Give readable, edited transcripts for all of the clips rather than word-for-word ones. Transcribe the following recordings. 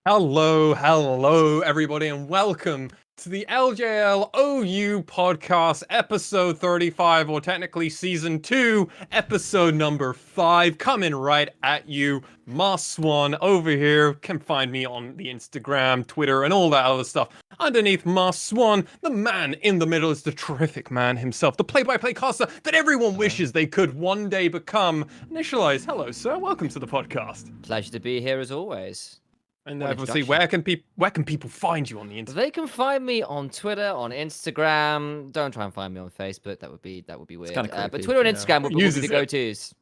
Hello, everybody, and welcome to the LJL OU podcast, episode 35, or technically season 2, episode number 5, coming right at you. MaskedSwan over here. Can find me on the Instagram, Twitter, and all that other stuff. Underneath MaskedSwan, the man in the middle is the terrific man himself, the play-by-play caster that everyone wishes they could one day become. Initia1ise, hello, sir. Welcome to the podcast. Pleasure to be here as always. And obviously, where can people find you on the internet? They can find me on Twitter, on Instagram. Don't try and find me on Facebook. That would be weird. But Twitter and Instagram will be the go-tos.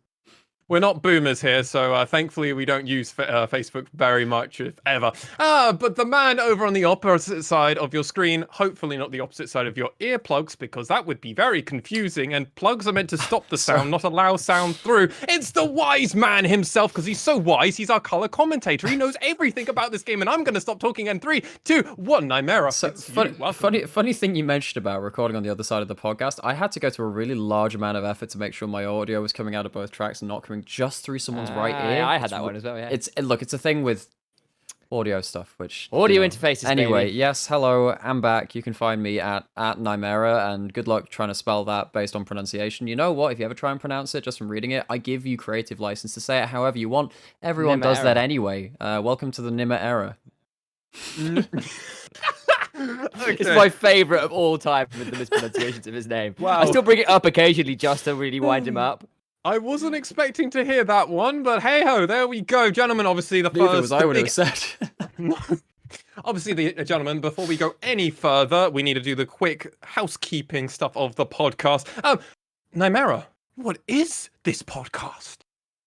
We're not boomers here, so thankfully we don't use Facebook very much, if ever. But the man over on the opposite side of your screen, hopefully not the opposite side of your earplugs, because that would be very confusing, and plugs are meant to stop the sound, not allow sound through. It's the wise man himself, because he's so wise, he's our color commentator. He knows everything about this game, and I'm going to stop talking in 3, 2, 1, Nymaera. So, funny thing you mentioned about recording on the other side of the podcast, I had to go to a really large amount of effort to make sure my audio was coming out of both tracks and not coming just through someone's right ear. Yeah, I had that one as well, yeah. It's a thing with audio stuff, which audio interfaces. Anyway, baby. yes, hello, I'm back. You can find me at Nymaera, and good luck trying to spell that based on pronunciation. You know what? If you ever try and pronounce it just from reading it, I give you creative license to say it however you want. Everyone does that anyway. Welcome to the Nymaera. Okay. It's my favourite of all time with the mispronunciations of his name. Wow. I still bring it up occasionally just to really wind him up. I wasn't expecting to hear that one, but hey-ho, there we go. Gentlemen, obviously the Neither first... was I would have said. Obviously, gentlemen, before we go any further, we need to do the quick housekeeping stuff of the podcast. Nymaera, what is this podcast?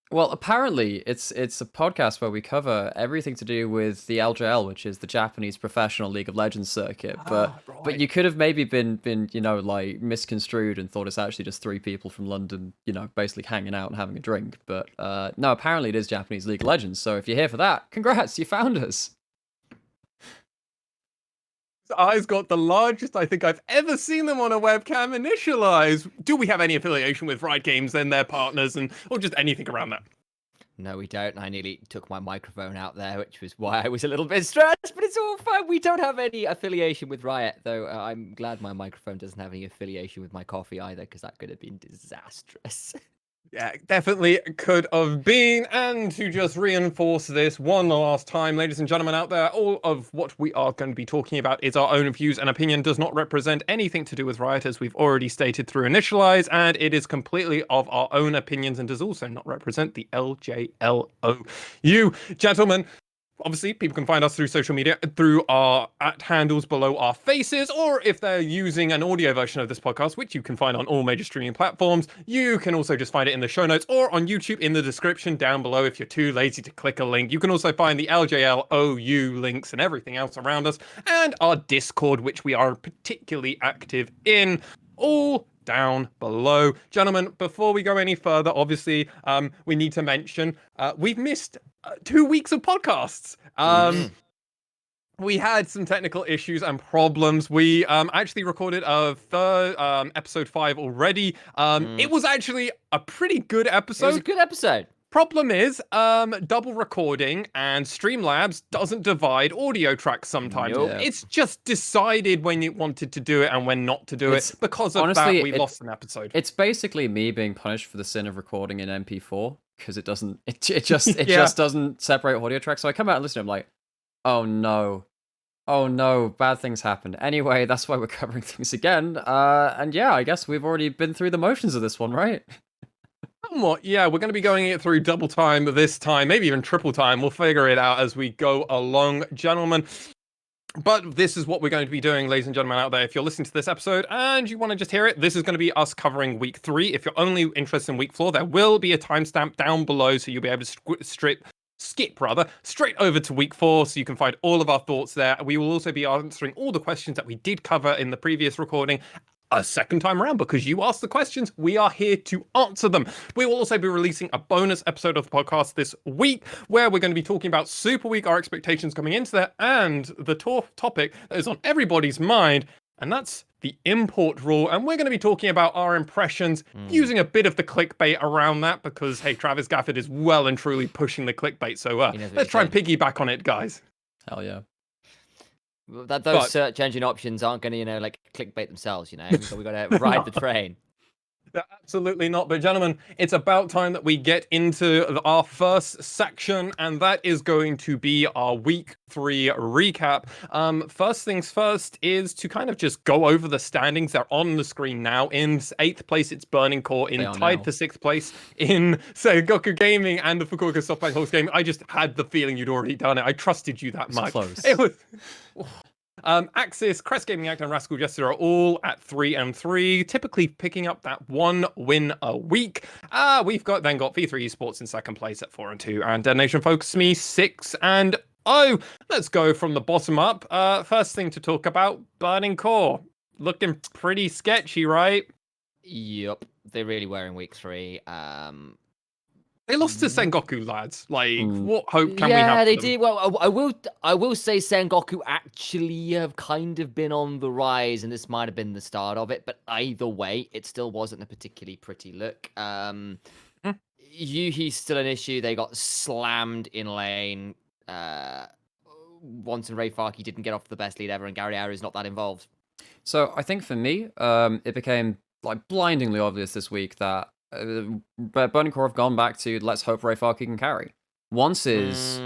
Well, apparently, it's a podcast where we cover everything to do with the LJL, which is the Japanese professional League of Legends circuit. But you could have maybe been like misconstrued and thought it's actually just 3 people from London, basically hanging out and having a drink. But no, apparently it is Japanese League of Legends. So if you're here for that, congrats, you found us. Eyes got the largest I think I've ever seen them on a webcam. Initia1ise. Do we have any affiliation with Riot Games and their partners, or just anything around that? No, we don't. I nearly took my microphone out there, which was why I was a little bit stressed, but it's all fine. We don't have any affiliation with Riot, though. I'm glad my microphone doesn't have any affiliation with my coffee either, because that could have been disastrous. Yeah, definitely could have been. And to just reinforce this one last time, ladies and gentlemen out there, all of what we are going to be talking about is our own views and opinion, does not represent anything to do with Riot, as we've already stated through Initia1ise, and it is completely of our own opinions and does also not represent the LJLO. You, gentlemen, obviously, people can find us through social media, through our @handles below our faces, or if they're using an audio version of this podcast, which you can find on all major streaming platforms, you can also just find it in the show notes or on YouTube in the description down below if you're too lazy to click a link. You can also find the LJL OU links and everything else around us, and our Discord, which we are particularly active in, all down below. Gentlemen, before we go any further, obviously, we need to mention we've missed 2 weeks of podcasts. We had some technical issues and problems. We actually recorded episode 5 already. It was actually a pretty good episode. It was a good episode. Problem is, double recording and Streamlabs doesn't divide audio tracks sometimes. Nope. Yeah. It's just decided when you wanted to do it and when not to do it. Because of honestly, that, we lost an episode. It's basically me being punished for the sin of recording in MP4 because it just doesn't separate audio tracks. So I come out and listen to it, I'm like, oh no, bad things happened. Anyway, that's why we're covering things again. And yeah, I guess we've already been through the motions of this one, right? Somewhat, yeah. We're going to be going it through double time this time, maybe even triple time. We'll figure it out as we go along, gentlemen. But this is what we're going to be doing, ladies and gentlemen out there. If you're listening to this episode and you want to just hear it, this is going to be us covering week 3. If you're only interested in week 4, there will be a timestamp down below, so you'll be able to skip straight over to week 4, so you can find all of our thoughts there. We will also be answering all the questions that we did cover in the previous recording a second time around, because you asked the questions. We are here to answer them. We will also be releasing a bonus episode of the podcast this week, where we're going to be talking about Super Week, our expectations coming into that, and the topic that is on everybody's mind, and that's the import rule. And we're going to be talking about our impressions, using a bit of the clickbait around that, because, hey, Travis Gafford is well and truly pushing the clickbait. So let's try and piggyback on it, guys. Hell yeah. Those But- search engine options aren't going to, like, clickbait themselves, So we got to ride the train. Absolutely not. But gentlemen, it's about time that we get into our first section, and that is going to be our week 3 recap. First things first is to kind of just go over the standings. They're on the screen now. In 8th place, it's Burning Core. Tied for 6th place in Sengoku Gaming and the Fukuoka SoftBank Hawks Gaming. I just had the feeling you'd already done it. I trusted you that much. Close. It was. AXIZ, Crest Gaming Act, and Rascal Jester are all at 3 and 3, typically picking up that 1 win a week. We've got V3 Esports in 2nd place at 4 and 2, and DetonatioN FocusMe 6 and 0. Let's go from the bottom up. First thing to talk about, Burning Core. Looking pretty sketchy, right? Yup, they really were in week 3. They lost to Sengoku, lads. Like, what hope can we have? Yeah, for they them? did. Well, I will say Sengoku actually have kind of been on the rise, and this might have been the start of it. But either way, it still wasn't a particularly pretty look. Yuhi's still an issue. They got slammed in lane. Once and Ray Farkey didn't get off the best lead ever, and Gary Hour is not that involved. So I think for me, it became like blindingly obvious this week that Burning Core have gone back to let's hope Ray Farkey can carry. Once is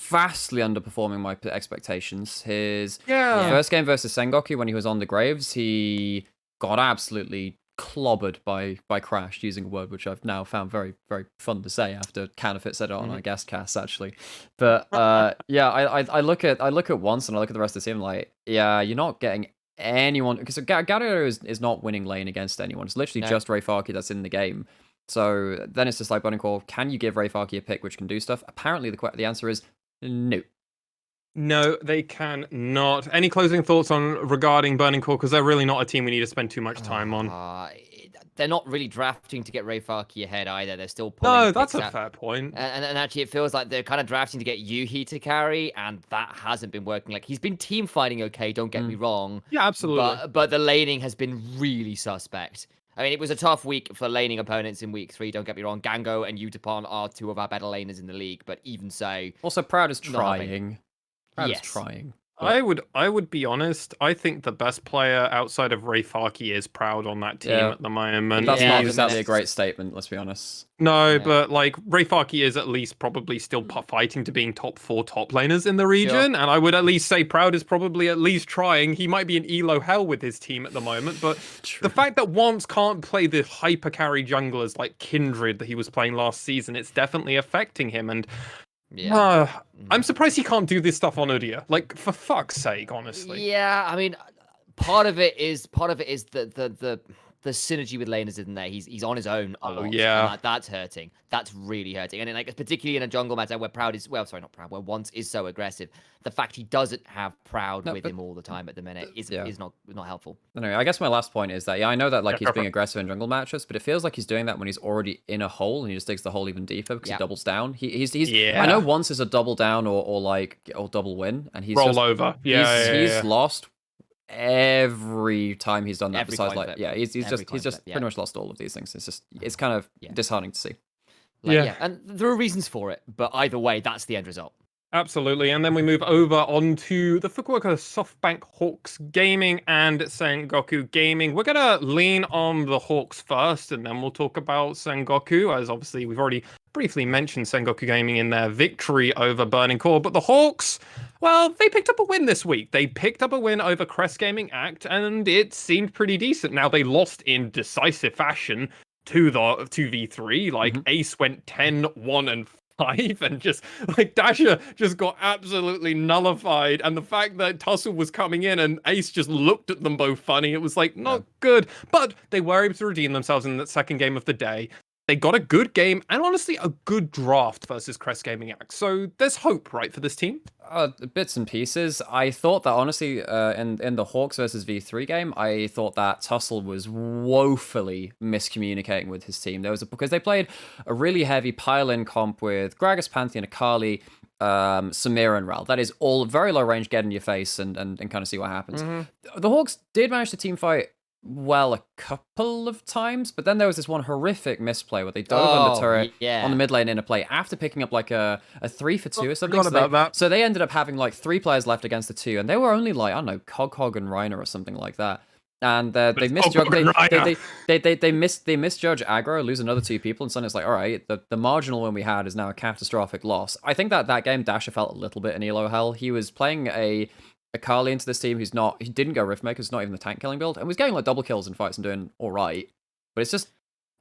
vastly underperforming my expectations. His first game versus Sengoku, when he was on the Graves, he got absolutely clobbered by Crash, using a word which I've now found very, very fun to say after Canifit said it on our guest cast, actually. But I look at Once and I look at the rest of the team like, yeah, you're not getting anyone, because Gario is not winning lane against anyone. It's literally just Ray Farkey that's in the game. So then it's just like Burning Core, can you give Ray Farkey a pick which can do stuff? Apparently the answer is no. No, they can not. Any closing thoughts regarding Burning Core? Because they're really not a team we need to spend too much time on. They're not really drafting to get Ray Farkey ahead either. They're still pulling. No, that's a fair point. And actually, it feels like they're kind of drafting to get Yuhi to carry, and that hasn't been working. Like, he's been team fighting okay, don't get me wrong. Yeah, absolutely. But the laning has been really suspect. I mean, it was a tough week for laning opponents in week 3, don't get me wrong. Gango and Utapon are 2 of our better laners in the league, but even so... Also, Proud is trying. Proud is Yes. trying. I would be honest. I think the best player outside of Ray Farkey is Proud on that team at the moment. That's not Yeah, exactly a great statement, let's be honest. No, but like Ray Farkey is at least probably still fighting to being top 4 top laners in the region, and I would at least say Proud is probably at least trying. He might be in elo hell with his team at the moment, but the fact that Once can't play the hyper carry junglers like Kindred that he was playing last season, it's definitely affecting him. And I'm surprised he can't do this stuff on Udyr. Like, for fuck's sake, honestly. Yeah, I mean, part of it is the synergy with laners isn't there. He's on his own a lot. Yeah. And that's hurting. That's really hurting. And like, particularly in a jungle meta where where Once is so aggressive, the fact he doesn't have Proud with him all the time at the minute is not helpful. Anyway, I guess my last point is that I know that like he's being aggressive in jungle matchups, but it feels like he's doing that when he's already in a hole and he just digs the hole even deeper because he doubles down. He's I know Once is a double down or double win, and he's roll over. He's lost every time he's done that. Every besides, coin like, flip. he's just pretty much lost all of these things. It's kind of disheartening to see. And there are reasons for it, but either way, that's the end result. Absolutely. And then we move over onto the Fukuoka SoftBank Hawks Gaming and Sengoku Gaming. We're going to lean on the Hawks first, and then we'll talk about Sengoku, as obviously we've already briefly mentioned Sengoku Gaming in their victory over Burning Core. But the Hawks, well, they picked up a win this week. They picked up a win over Crest Gaming Act, and it seemed pretty decent. Now, they lost in decisive fashion to V3. Like, Ace went 10-1 and 5, and just like Dasher just got absolutely nullified. And the fact that Tussle was coming in and Ace just looked at them both funny, it was like not good. But they were able to redeem themselves in that second game of the day. They got a good game and honestly a good draft versus Crest Gaming Act. So there's hope, right, for this team? Bits and pieces. I thought that honestly, in the Hawks versus V3 game, I thought that Tussle was woefully miscommunicating with his team. Because they played a really heavy pile-in comp with Gragas, Pantheon, Akali, Samira, and Ral. That is all very low range, get in your face and kind of see what happens. The Hawks did manage to team fight well a couple of times, but then there was this one horrific misplay where they dove under turret on the mid lane in a play after picking up like a 3 for 2 or something. Forgot about that. So they ended up having like 3 players left against the 2, and they were only like, I don't know, Cog and Reiner or something like that. And they misjudged. They misjudge aggro, lose another 2 people, and suddenly it's like, all right, the marginal win we had is now a catastrophic loss. I think that game Dasher felt a little bit in elo hell. He was playing a Carly into this team he didn't go Riftmaker, it's not even the tank killing build, and was getting like double kills in fights and doing all right. But it's just,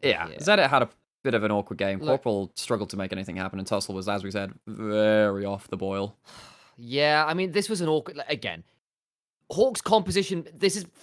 Zenit had a bit of an awkward game. Corporal struggled to make anything happen, and Tussle was, as we said, very off the boil. Yeah, I mean, this was an awkward, again, Hawks composition,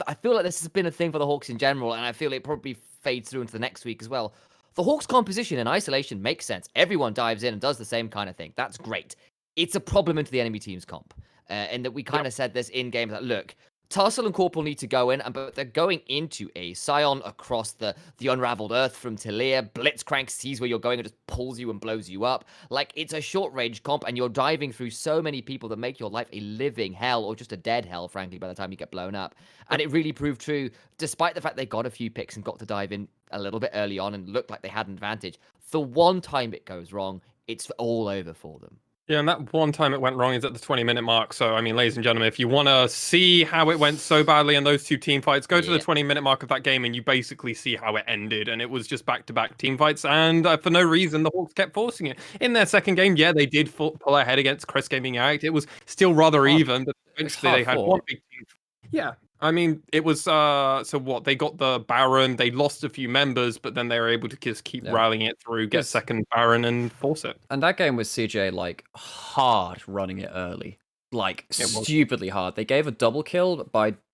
I feel like this has been a thing for the Hawks in general, and I feel it probably fades through into the next week as well. The Hawks composition in isolation makes sense. Everyone dives in and does the same kind of thing. That's great. It's a problem into the enemy team's comp. And that we kind of said this in games that, look, Tussle and Corporal need to go in, but they're going into a Scion across the unraveled earth from Talia. Blitzcrank sees where you're going and just pulls you and blows you up. Like, it's a short-range comp, and you're diving through so many people that make your life a living hell, or just a dead hell, frankly, by the time you get blown up. And it really proved true, despite the fact they got a few picks and got to dive in a little bit early on and looked like they had an advantage. The one time it goes wrong, it's all over for them. Yeah, and that one time it went wrong is at the 20-minute mark. So, I mean, ladies and gentlemen, if you want to see how it went so badly in those 2 team fights, go to the 20-minute mark of that game and you basically see how it ended. And it was just back-to-back team fights. And for no reason, the Hawks kept forcing it. In their second game, yeah, they did pull ahead against Crest Gaming Act. It was still rather even, but eventually they had one big team. Yeah. I mean, it was, so what, they got the Baron, they lost a few members, but then they were able to just keep rallying it through, get second Baron and force it. And that game was CJ, like, hard running it early. Like, stupidly hard. They gave a double kill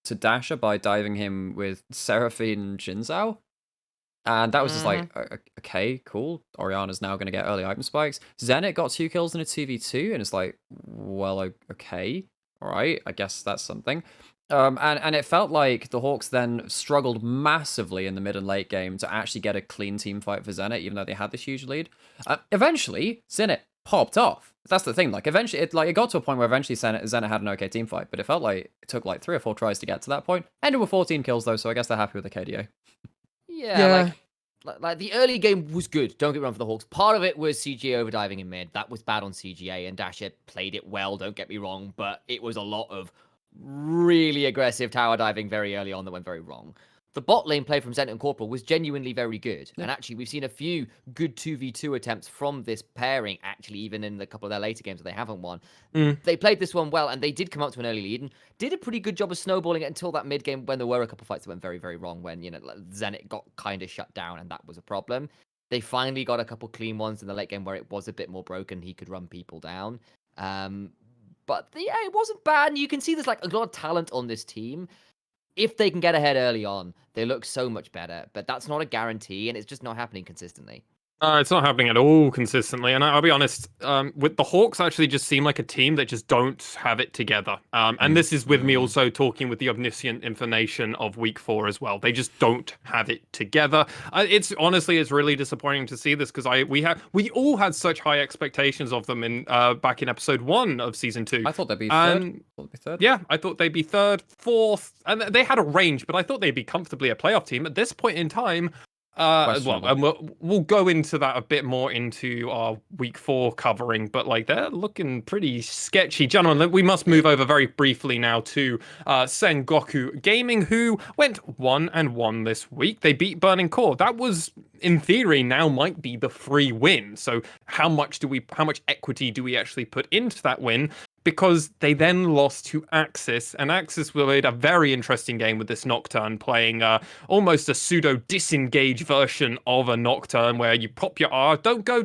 to Dasher by diving him with Seraphine Jinzhao. And that was just like, okay, cool. Oriana's now going to get early item spikes. Zenit got 2 kills in a 2v2, and it's like, well, okay. All right, I guess that's something. And it felt like the Hawks then struggled massively in the mid and late game to actually get a clean team fight for Zenit, even though they had this huge lead. Eventually, Zenit popped off. That's the thing. Like, eventually, it got to a point where eventually Zenit had an okay team fight, but it felt like it took like 3 or 4 tries to get to that point. Ended with 14 kills though, so I guess they're happy with the KDA. Yeah. Like the early game was good. Don't get me wrong for the Hawks. Part of it was CGA overdiving in mid. That was bad on CGA, and Dasher played it well. Don't get me wrong, but it was a lot of really aggressive tower diving very early on that went very wrong. The bot lane play from Zenit and Corporal was genuinely very good. And actually, we've seen a few good 2v2 attempts from this pairing, actually, even in a couple of their later games that they haven't won. They played this one well, and they did come up to an early lead and did a pretty good job of snowballing it until that mid game when there were a couple of fights that went very, very wrong when, Zenit got kind of shut down, and that was a problem. They finally got a couple clean ones in the late game where it was a bit more broken. He could run people down. But yeah, it wasn't bad. And you can see there's like a lot of talent on this team. If they can get ahead early on, they look so much better. But that's not a guarantee, and it's just not happening consistently. It's not happening at all consistently, and I'll be honest, with the Hawks actually just seem like a team that just don't have it together. And this is with me also talking with the omniscient information of week 4 as well. They just don't have it together. It's really disappointing to see this because we all had such high expectations of them in back in episode 1 of season 2. I thought they'd be third. Yeah, I thought they'd be 3rd, 4th, and they had a range, but I thought they'd be comfortably a playoff team at this point in time. And we'll go into that a bit more into our week 4 covering, but like they're looking pretty sketchy. Gentlemen, we must move over very briefly now to Sengoku Gaming, who went 1-1 this week. They beat Burning Core. That was, in theory, now might be the free win. So how much equity do we actually put into that win? Because they then lost to AXIZ, and AXIZ played a very interesting game with this Nocturne, playing almost a pseudo disengage version of a Nocturne where you pop your R, don't go,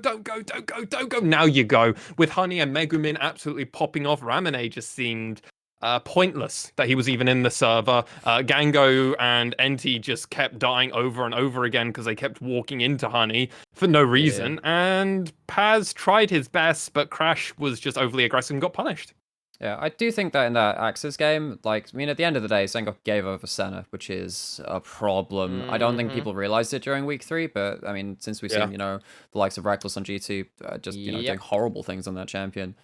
now you go. With Honey and Megumin absolutely popping off, Ramune just seemed pointless that he was even in the server. Gango and Enti just kept dying over and over again because they kept walking into Honey for no reason. Yeah. And Paz tried his best, but Crash was just overly aggressive and got punished. Yeah, I do think that in that AXIZ game, like, I mean, at the end of the day, Sengoku gave over Senna, which is a problem. I don't think people realized it during week 3, but I mean, since we've seen, the likes of Reckless on G2 just, doing horrible things on that champion.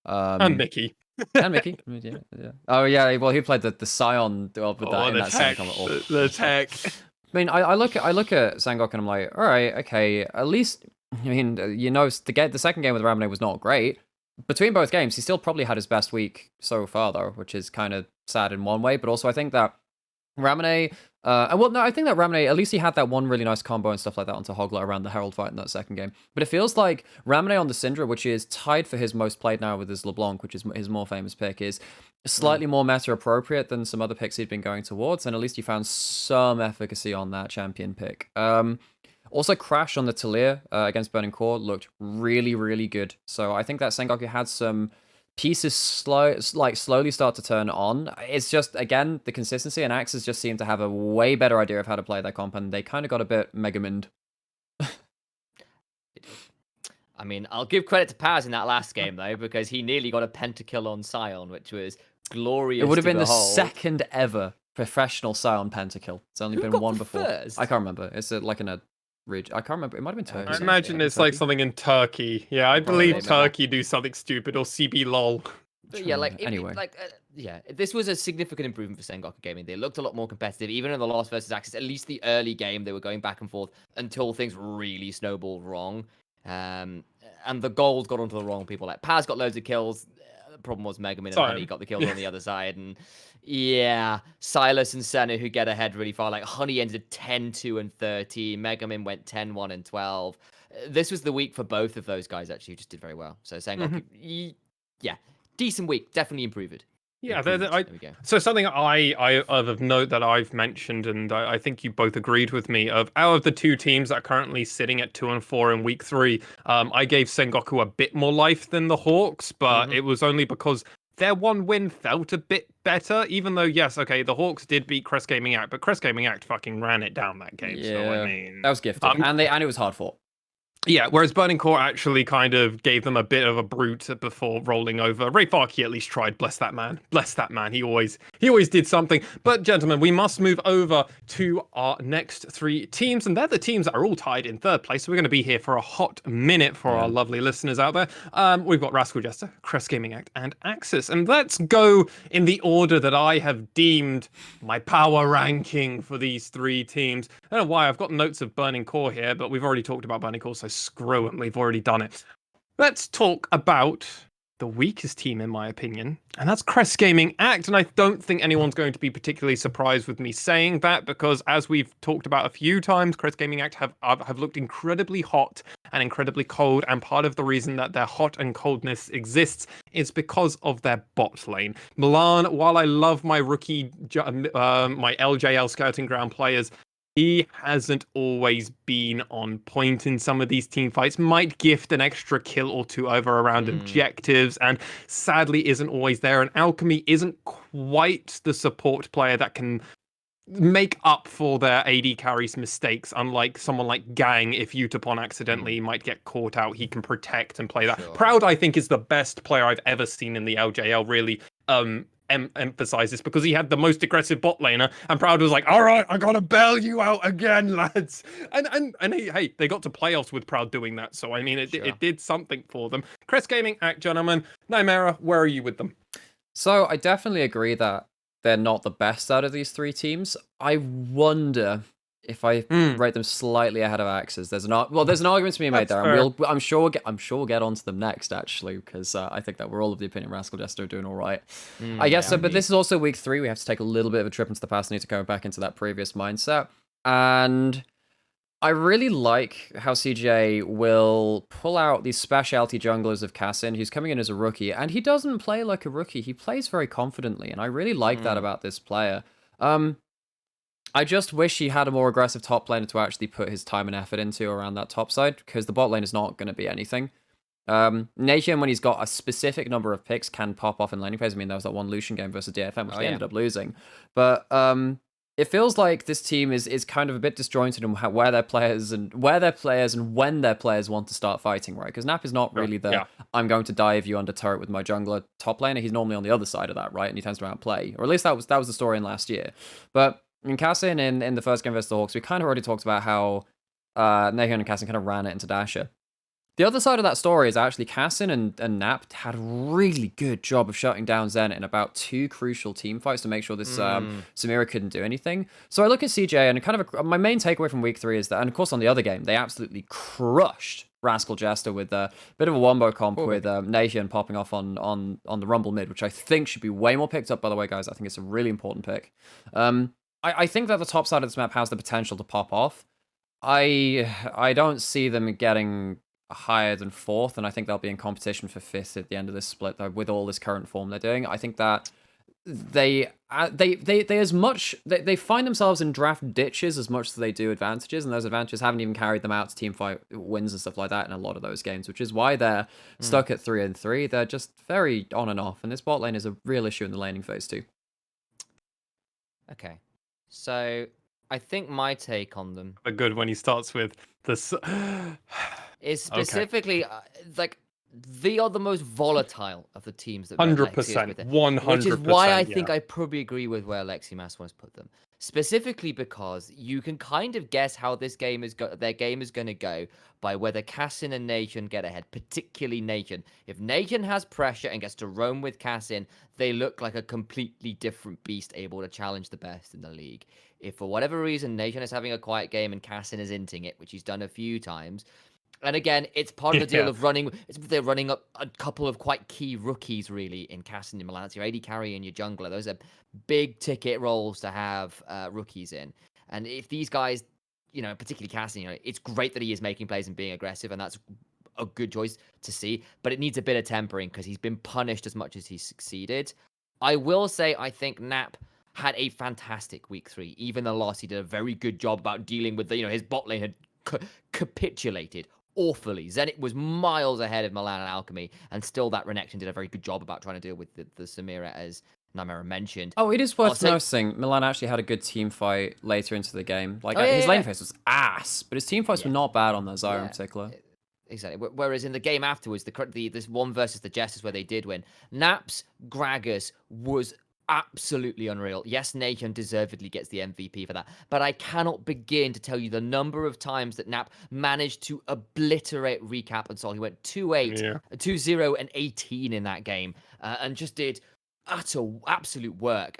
And Mickey. And Mickey. Yeah. Oh yeah, well he played the Scion with that in that tech, second the tech. I mean, I look at Sengoku and I'm like, all right, okay, at least, I mean, the second game with Ramune was not great. Between both games, he still probably had his best week so far, though, which is kind of sad in one way. But also, I think that Ramune, I think that Ramune, at least he had that one really nice combo and stuff like that onto Hogla around the Herald fight in that second game. But it feels like Ramune on the Syndra, which is tied for his most played now with his LeBlanc, which is his more famous pick, is slightly more meta appropriate than some other picks he'd been going towards, and at least he found some efficacy on that champion pick. Also, Crash on the Talir against Burning Core looked really, really good. So I think that Sengoku had some pieces slowly start to turn on. It's just, again, the consistency, and AXIZ just seemed to have a way better idea of how to play their comp, and they kind of got a bit Megamined. I mean, I'll give credit to Paz in that last game, though, because he nearly got a pentakill on Scion, which was glorious. It would have been behold. the second ever professional Scion pentakill. It's only been one before. First? I can't remember. It's like in a ridge. I can't remember. It might have been Turkey. I imagine it's like something in Turkey. Yeah, I believe Turkey do something stupid, or CB lol. But yeah, anyway. This was a significant improvement for Sengoku Gaming. They looked a lot more competitive, even in the loss versus AXIZ. At least the early game, they were going back and forth until things really snowballed wrong. And the gold got onto the wrong people. Like Paz got loads of kills. The problem was Megamin and Honey got the kills on the other side. And yeah, Silas and Senna who get ahead really far. Like Honey ended 10-2 and 13. Megamin went 10-1 and 12. This was the week for both of those guys actually who just did very well. So Sengoku, yeah, decent week, definitely improved. Yeah, so something I of note that I've mentioned, and I think you both agreed with me, of out of the two teams that are currently sitting at 2 and 4 in week 3, I gave Sengoku a bit more life than the Hawks, but it was only because their one win felt a bit better, even though, yes, okay, the Hawks did beat Crest Gaming Act, but Crest Gaming Act fucking ran it down that game. Yeah, so I mean, that was gifted, and it was hard fought. Yeah, whereas Burning Core actually kind of gave them a bit of a brute before rolling over. Ray Farkey at least tried. Bless that man. Bless that man. He always did something. But gentlemen, we must move over to our next 3 teams, and they're the teams that are all tied in 3rd place. So we're going to be here for a hot minute for our lovely listeners out there. We've got Rascal Jester, Crest Gaming Act, and AXIZ. And let's go in the order that I have deemed my power ranking for these 3 teams. I don't know why I've got notes of Burning Core here, but we've already talked about Burning Core, so screw them. We've already done it. Let's talk about the weakest team, in my opinion, and that's Crest Gaming Act. And I don't think anyone's going to be particularly surprised with me saying that, because as we've talked about a few times, Crest Gaming Act have looked incredibly hot and incredibly cold, and part of the reason that their hot and coldness exists is because of their bot lane. Milan, while I love my rookie, my LJL Scouting Ground players, he hasn't always been on point in some of these team fights. Might gift an extra kill or 2 over around objectives, and sadly isn't always there. And Alchemy isn't quite the support player that can make up for their AD carry's mistakes, unlike someone like Gang. If Utapon accidentally might get caught out, he can protect and play that. Sure. Proud, I think, is the best player I've ever seen in the LJL, really. Emphasize this because he had the most aggressive bot laner, and Proud was like, all right, I gotta bail you out again, lads. And hey, they got to playoffs with Proud doing that, so I mean it did something for them. Crest Gaming Act, gentlemen. Nymaera, where are you with them? So I definitely agree that they're not the best out of these 3 teams. I wonder if I rate them slightly ahead of AXIZ. There's an argument to be made there, and I'm sure we'll get onto them next, actually, because I think that we're all of the opinion Rascal Jester are doing all right. I guess so, but this is also week 3. We have to take a little bit of a trip into the past. I need to go back into that previous mindset, and I really like how CJ will pull out these specialty junglers of Kassin, who's coming in as a rookie, and he doesn't play like a rookie. He plays very confidently, and I really like that about this player. I just wish he had a more aggressive top laner to actually put his time and effort into around that top side, because the bot lane is not going to be anything. Nation, when he's got a specific number of picks, can pop off in laning phase. I mean, there was that one Lucian game versus DFM, which they ended up losing. But it feels like this team is kind of a bit disjointed in where their players and when their players want to start fighting, right? Because Nap is not really I'm going to dive you under turret with my jungler top laner. He's normally on the other side of that, right? And he tends to outplay. Or at least that was the story in last year. But in Kassin, in the first game versus the Hawks, we kind of already talked about how Nahon and Kassin kind of ran it into Dasher. The other side of that story is actually Cassin and Nap had a really good job of shutting down Zenit in about 2 crucial team fights to make sure this Samira couldn't do anything. So I look at CJ and kind of my main takeaway from week 3 is that, and of course on the other game, they absolutely crushed Rascal Jester with a bit of a wombo comp with Nation popping off on the Rumble mid, which I think should be way more picked up, by the way, guys. I think it's a really important pick. I think that the top side of this map has the potential to pop off. I don't see them getting higher than 4th, and I think they'll be in competition for 5th at the end of this split, though, with all this current form they're doing. I think that they find themselves in draft ditches as much as they do advantages, and those advantages haven't even carried them out to team fight wins and stuff like that in a lot of those games, which is why they're stuck at 3-3. They're just very on and off, and this bot lane is a real issue in the laning phase too. Okay, so I think my take on them good when he starts with this is specifically like they are the most volatile of the teams that 100%, 100%, which is why I think I probably agree with where MaskedSwan has put them. Specifically because you can kind of guess how this game their game is going to go by whether Cassin and Nation get ahead, particularly Nation. If Nation has pressure and gets to roam with Cassin, they look like a completely different beast able to challenge the best in the league. If for whatever reason Nation is having a quiet game and Cassin is inting it, which he's done a few times, and again, it's part of the deal of they're running up a couple of quite key rookies, really, in Cassin and Milan. It's your AD carry and your jungler. Those are big ticket roles to have rookies in. And if these guys, particularly Cassin, it's great that he is making plays and being aggressive, and that's a good choice to see. But it needs a bit of tempering because he's been punished as much as he's succeeded. I will say, I think Nap had a fantastic week 3. Even the loss, he did a very good job about dealing with his bot lane had capitulated awfully. Zenit was miles ahead of Milan and Alchemy, and still that Renekton did a very good job about trying to deal with the Samira, as Nymaera mentioned. Oh, it is worth noticing, Milan actually had a good team fight later into the game. Like, his lane phase was ass, but his team fights were not bad on the Zyra in particular. Exactly. Whereas in the game afterwards, this one versus the Jesters where they did win, Naps Gragas was absolutely unreal. Yes, Nation deservedly gets the MVP for that, but I cannot begin to tell you the number of times that Nap managed to obliterate Recap and Sol. He went 2-8, 2-0, and 18 in that game, and just did absolute work.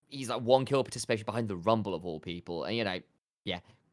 He's like 1 kill participation behind the Rumble of all people, and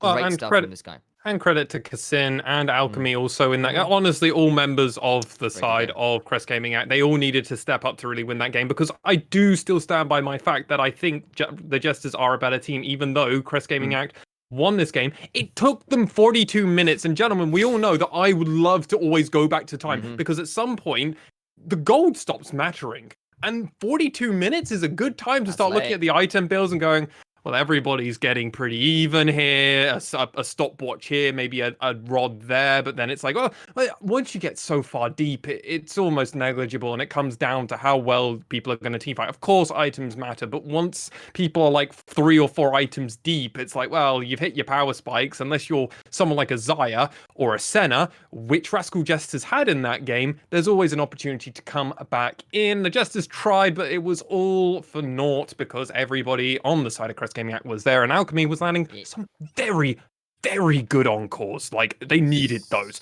great stuff from this guy. And credit to Cassin and Alchemy also in that. Honestly, all members of the side of Crest Gaming Act, they all needed to step up to really win that game, because I do still stand by my fact that I think the Jesters are a better team, even though Crest Gaming Act won this game. It took them 42 minutes. And gentlemen, we all know that I would love to always go back to time, because at some point, the gold stops mattering. And 42 minutes is a good time to start looking at the item bills and going, well, everybody's getting pretty even here. A stopwatch here, maybe a rod there, but then it's like, well, once you get so far deep, it's almost negligible, and it comes down to how well people are going to teamfight. Of course, items matter, but once people are like 3 or 4 items deep, it's like, well, you've hit your power spikes, unless you're someone like a Xayah or a Senna, which Rascal Jesters had in that game. There's always an opportunity to come back in. The Jesters tried, but it was all for naught, because everybody on the side of Crest Gaming Act was there, and Alchemy was landing some very, very good encores. Like, they needed those.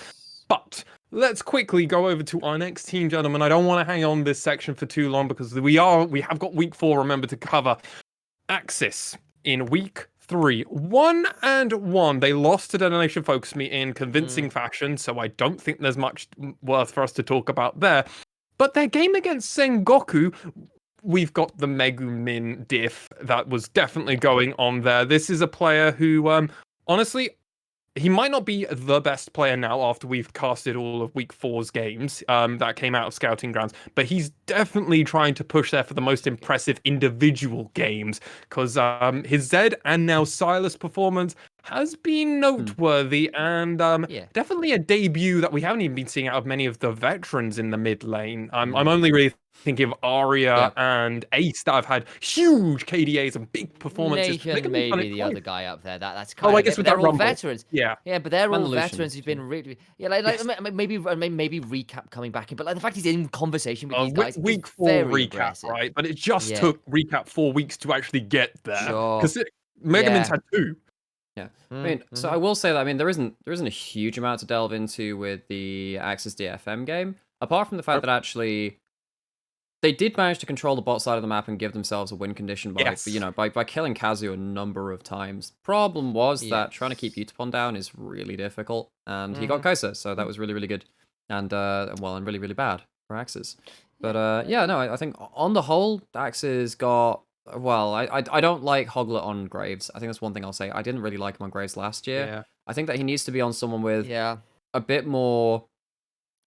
But let's quickly go over to our next team, gentlemen. I don't want to hang on this section for too long, because we have got week 4, remember, to cover. AXIZ in week 3, 1-1. They lost to DetonatioN FocusMe in convincing fashion, so I don't think there's much worth for us to talk about there. But their game against Sengoku, we've got the Megumin diff that was definitely going on there. This is a player who, honestly, he might not be the best player now after we've casted all of week 4's games that came out of Scouting Grounds, but he's definitely trying to push there for the most impressive individual games, because his Zed and now Silas performance has been noteworthy, and definitely a debut that we haven't even been seeing out of many of the veterans in the mid lane. I'm only really thinking of Arya and Ace that have had huge KDAs and big performances. Nation maybe the other guy up there. That's kind of. I guess with they're that all Rumble. Veterans. Yeah, but they're all veterans who've been really. Maybe Recap coming back in, but like the fact he's in conversation with these guys. Week 4 Recap, impressive. right? But it just took Recap 4 weeks to actually get there, because Megamin's had 2. Yeah, I mean, so I will say that there isn't a huge amount to delve into with the AXIZ DFM game, apart from the fact that actually they did manage to control the bot side of the map and give themselves a win condition by by killing Kazu a number of times. Problem was that trying to keep Utapon down is really difficult, and he got Kai'Sa, so that was really, really good, and and really, really bad for AXIZ. But I think on the whole, AXIZ got. Well, I don't like Hoglet on Graves. I think that's one thing I'll say. I didn't really like him on Graves last year. Yeah. I think that he needs to be on someone with a bit more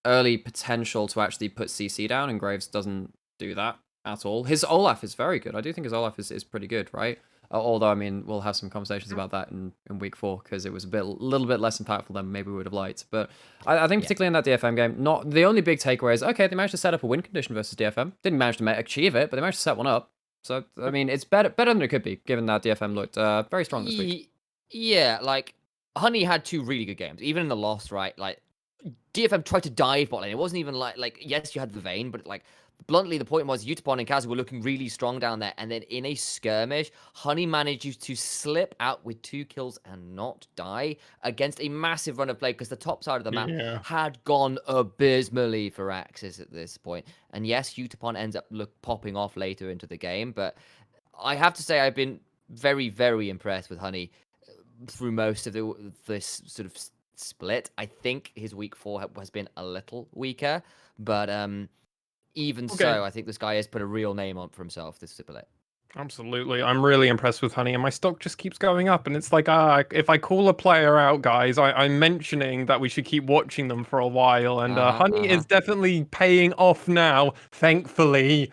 early potential to actually put CC down, and Graves doesn't do that at all. His Olaf is very good. I do think his Olaf is pretty good, right? Although, we'll have some conversations about that in week 4, because it was a little bit less impactful than maybe we would have liked. But I think particularly in that DFM game, not the only big takeaway is, okay, they managed to set up a win condition versus DFM. Didn't manage to achieve it, but they managed to set one up. So, it's better than it could be, given that DFM looked very strong this week. Yeah, Honey had 2 really good games. Even in the loss, right? DFM tried to dive bot lane. It wasn't even yes, you had the Vayne, but bluntly, the point was Utapon and Kazu were looking really strong down there, and then in a skirmish, Honey managed to slip out with 2 kills and not die against a massive run of play, because the top side of the map had gone abysmally for AXIZ at this point. And yes, Utapon ends up popping off later into the game, but I have to say I've been very, very impressed with Honey through most of this sort of split. I think his week 4 has been a little weaker, but even so, I think this guy has put a real name on for himself this split. Absolutely. I'm really impressed with Honey, and my stock just keeps going up. And it's like, if I call a player out, guys, I'm mentioning that we should keep watching them for a while. And Honey is definitely paying off now, thankfully.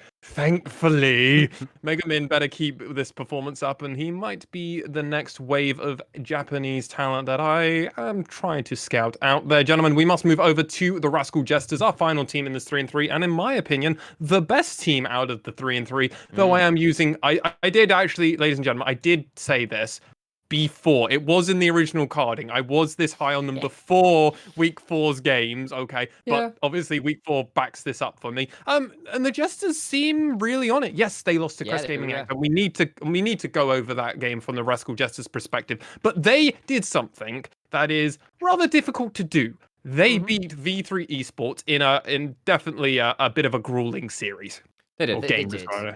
Mega Min better keep this performance up, and he might be the next wave of Japanese talent that I am trying to scout out there. Gentlemen, we must move over to the Rascal Jesters, our final team in this 3-3, and in my opinion, the best team out of the 3-3, though I am using... I did actually, ladies and gentlemen, I did say this before. It was in the original carding. I was this high on them before week 4's games, okay? But obviously week 4 backs this up for me. And the Jesters seem really on it. Yes, they lost to Crest Gaming Act, and we need to go over that game from the Rascal Jesters perspective. But they did something that is rather difficult to do. They beat V3 Esports in definitely a bit of a grueling series. They did.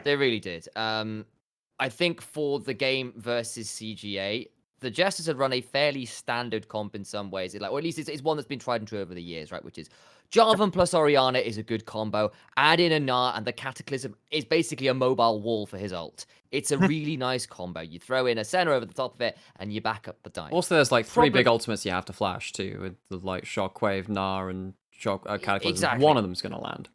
They really did. I think for the game versus CGA, the Jesters had run a fairly standard comp in some ways. Or at least it's one that's been tried and true over the years, right? Which is Jarvan plus Orianna is a good combo. Add in a Gnar, and the Cataclysm is basically a mobile wall for his ult. It's a really nice combo. You throw in a Senna over the top of it, and you back up the dive. Also, there's 3 big ultimates you have to flash too, with the Shockwave, Gnar, and Cataclysm. Exactly. One of them's going to land.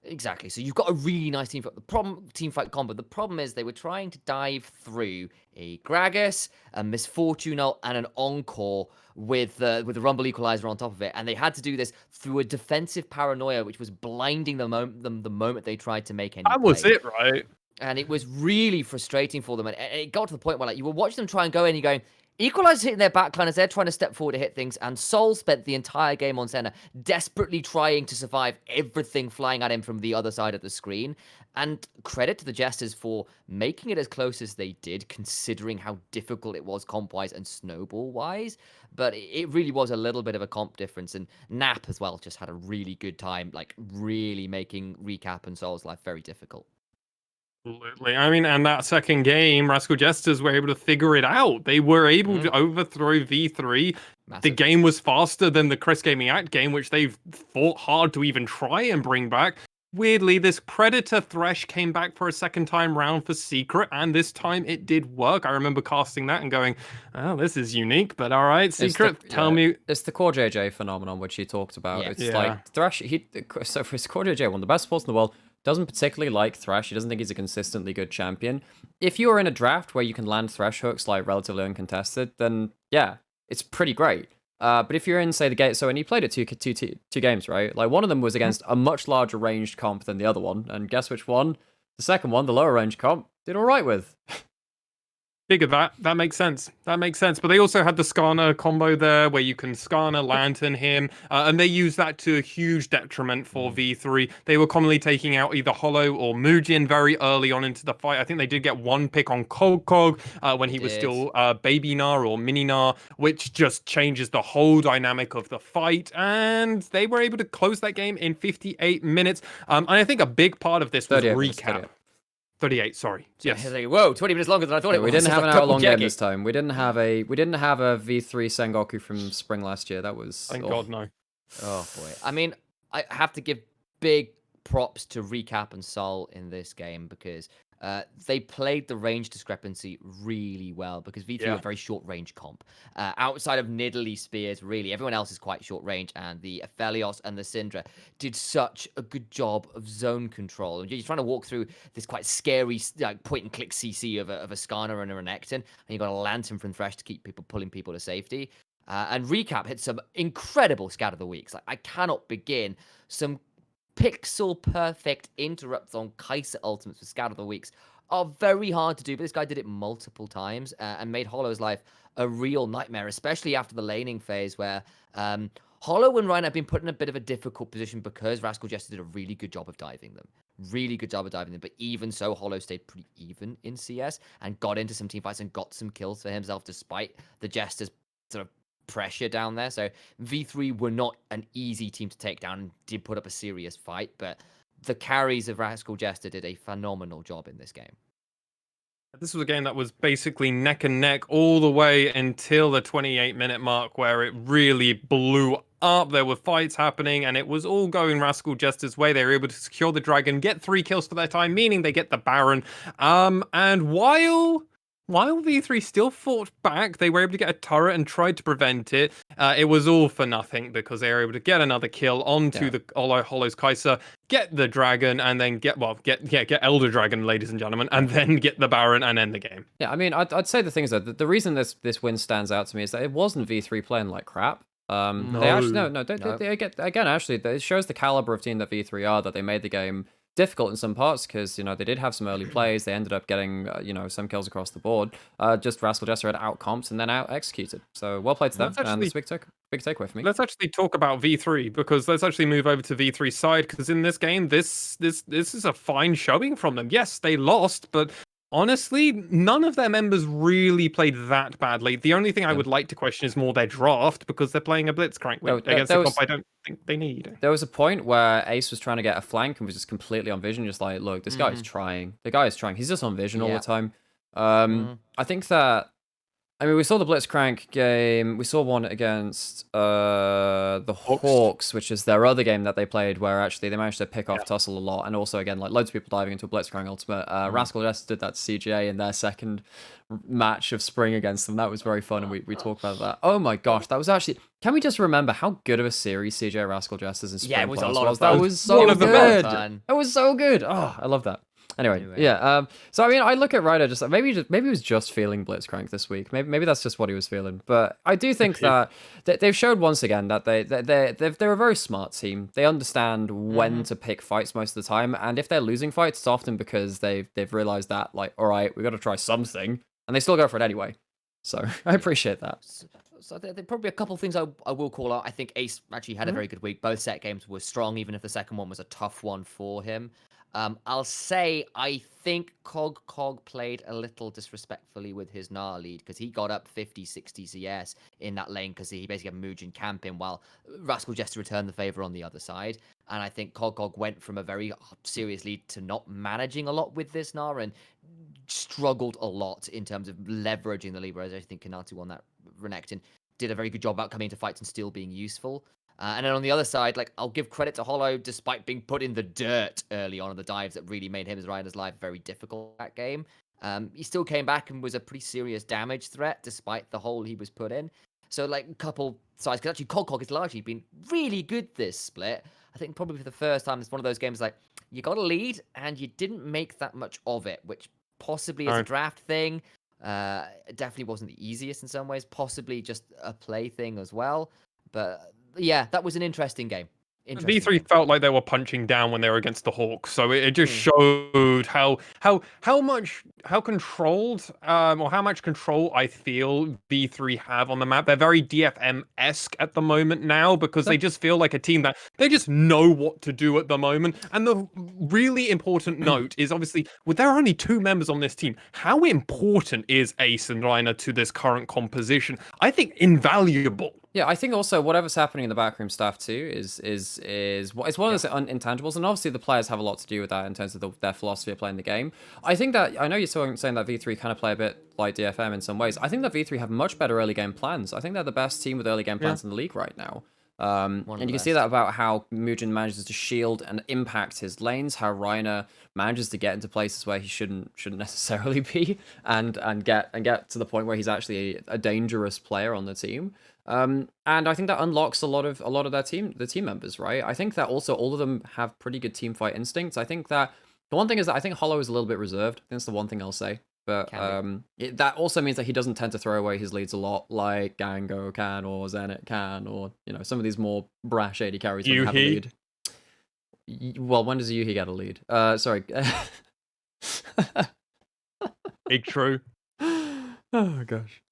Exactly. So you've got a really nice team fight combo. The problem is they were trying to dive through a Gragas, a Misfortuno, and an Encore with the Rumble Equalizer on top of it, and they had to do this through a defensive paranoia, which was blinding them the moment they tried to make any play. That was it, right? And it was really frustrating for them, and it got to the point where you were watching them try and go in, and you're going, Equalizer's hitting their backline as they're trying to step forward to hit things, and Sol spent the entire game on Senna, desperately trying to survive everything flying at him from the other side of the screen. And credit to the Jesters for making it as close as they did, considering how difficult it was comp-wise and snowball-wise. But it really was a little bit of a comp difference, and Nap as well just had a really good time, really making Recap and Sol's life very difficult. Absolutely. And that second game, Rascal Jesters were able to figure it out. They were able to overthrow V3. Massive. The game was faster than the Crest Gaming Act game, which they've fought hard to even try and bring back. Weirdly, this Predator Thresh came back for a second time round for Secret, and this time it did work. I remember casting that and going, oh, this is unique, but all right, Secret, tell me. It's the Core JJ phenomenon, which he talked about. Yeah. It's Thresh, so for his Core JJ, one of the best supports in the world, doesn't particularly like Thresh. He doesn't think he's a consistently good champion. If you're in a draft where you can land Thresh hooks relatively uncontested, then yeah, it's pretty great. But if you're in, say, the game, so and he played it two games, right? One of them was against a much larger ranged comp than the other one, and guess which one? The second one, the lower range comp, did all right with. Figured that makes sense. That makes sense. But they also had the Skarner combo there, where you can Skarner Lantern him, and they used that to a huge detriment for V3. They were commonly taking out either Hollow or Muujin very early on into the fight. I think they did get one pick on Kog when he was still Baby Nar or Mini Nar, which just changes the whole dynamic of the fight. And they were able to close that game in 58 minutes. And I think a big part of this was recap. 38, sorry. Yes. Whoa, 20 minutes longer than I thought it was. We didn't have an hour-long game this time. We didn't have a V3 Sengoku from spring last year. That was thank God no. Oh boy. I mean, I have to give big props to Recap and Sol in this game because they played the range discrepancy really well because V3 are a very short range comp. Outside of Nidalee Spears, really, everyone else is quite short range, and the Aphelios and the Syndra did such a good job of zone control. And you're trying to walk through this quite scary point-and-click CC of a Skarner and a Renekton, and you've got a Lantern from Thresh to keep pulling people to safety. And Recap hit some incredible Scout of the Weeks. Like, I cannot begin. Some pixel perfect interrupts on Kai'Sa ultimates for Scout of the Weeks are very hard to do, but this guy did it multiple times and made Hollow's life a real nightmare, especially after the laning phase where Hollow and Ryan have been put in a bit of a difficult position because Rascal Jester did a really good job of diving them. But even so, Hollow stayed pretty even in CS and got into some teamfights and got some kills for himself despite the Jester's sort of pressure down there. So V3 were not an easy team to take down and did put up a serious fight, but the carries of Rascal Jester did a phenomenal job in this game. This was a game that was basically neck and neck all the way until the 28-minute mark where it really blew up. There were fights happening and it was all going Rascal Jester's way. They were able to secure the dragon, get 3 kills for their time, meaning they get the Baron. And while V3 still fought back, they were able to get a turret and tried to prevent it. It was all for nothing because they were able to get another kill onto the Hollow's Kai'Sa, get the dragon, and then get Elder Dragon, ladies and gentlemen, and then get the Baron and end the game. Yeah, I mean, I'd say the thing is that the reason this win stands out to me is that it wasn't V3 playing like crap. They actually, it shows the caliber of team that V3 are, that they made the game difficult in some parts because, you know, they did have some early plays. They ended up getting, some kills across the board. Just Rascal Jester had out-comped and then out-executed. So well played to them, and it's a big takeaway for me. Let's actually talk about V3 because let's actually move over to V3's side because in this game, this is a fine showing from them. Yes, they lost, but honestly, none of their members really played that badly. The only thing I would like to question is more their draft because they're playing a Blitzcrank against a comp I don't think they need. There was a point where Ace was trying to get a flank and was just completely on vision, just like, look, this guy is trying. The guy is trying. He's just on vision all the time. I think that, I mean, we saw the Blitzcrank game. We saw one against the Hawks, which is their other game that they played, where actually they managed to pick off Tussle a lot, and also again, like loads of people diving into a Blitzcrank ultimate. Rascal Jester did that to CGA in their second match of spring against them. That was very fun, and we talked about that. Oh my gosh, that was actually. Can we just remember how good of a series CJ Rascal Jester's in spring? Yeah, it was a lot of fun. That was so good. That was so good. Oh, I love that. Anyway, yeah. So I mean, I look at Ryder just like maybe he was just feeling Blitzcrank this week. Maybe that's just what he was feeling. But I do think that they've showed once again that they're a very smart team. They understand when to pick fights most of the time, and if they're losing fights, it's often because they've realized that, like, all right, we got to try something, and they still go for it anyway. So I appreciate that. So there are probably a couple of things I will call out. I think Ace actually had a very good week. Both set games were strong, even if the second one was a tough one for him. I'll say I think Cog played a little disrespectfully with his Gnar lead because he got up 50-60 CS in that lane because he basically had Muujin camping while Rascal Jester returned the favor on the other side. And I think Cog went from a very serious lead to not managing a lot with this Gnar and struggled a lot in terms of leveraging the lead, whereas I think Kanatu on that Renekton did a very good job about coming into fights and still being useful. And then on the other side, like, I'll give credit to Hollow, despite being put in the dirt early on in the dives that really made him as Ryder's life very difficult that game. He still came back and was a pretty serious damage threat, despite the hole he was put in. So, like, a couple sides, because actually Cog has largely been really good this split. I think probably for the first time, it's one of those games like, you got a lead, and you didn't make that much of it, which possibly is a draft thing. It definitely wasn't the easiest in some ways, possibly just a play thing as well. But yeah, that was an interesting game. V3 game. felt like they were punching down when they were against the Hawks, so it just Hmm. showed how controlled or how much control I feel V3 have on the map. They're very DFM-esque at the moment now because they just feel like a team that they just know what to do at the moment. And the really important note is obviously with there are only 2 members on this team, how important is AXIZ and Nymaera to this current composition? I think invaluable. Yeah, I think also whatever's happening in the backroom staff too is it's one of those intangibles, and obviously the players have a lot to do with that in terms of their philosophy of playing the game. I think that I know you're saying that V3 kind of play a bit like DFM in some ways. I think that V3 have much better early game plans. I think they're the best team with early game plans in the league right now. And you can see that about how Mugen manages to shield and impact his lanes, how Reiner manages to get into places where he shouldn't necessarily be, and get to the point where he's actually a dangerous player on the team. And I think that unlocks a lot of the team members, right? I think that also all of them have pretty good team fight instincts. I think that the one thing is that I think Hollow is a little bit reserved. I think that's the one thing I'll say. But that also means that he doesn't tend to throw away his leads a lot, like Gango can or Zenit can, or some of these more brash AD carries when they have a lead. Well, when does Yuhi get a lead? Sorry. Big true. Oh gosh.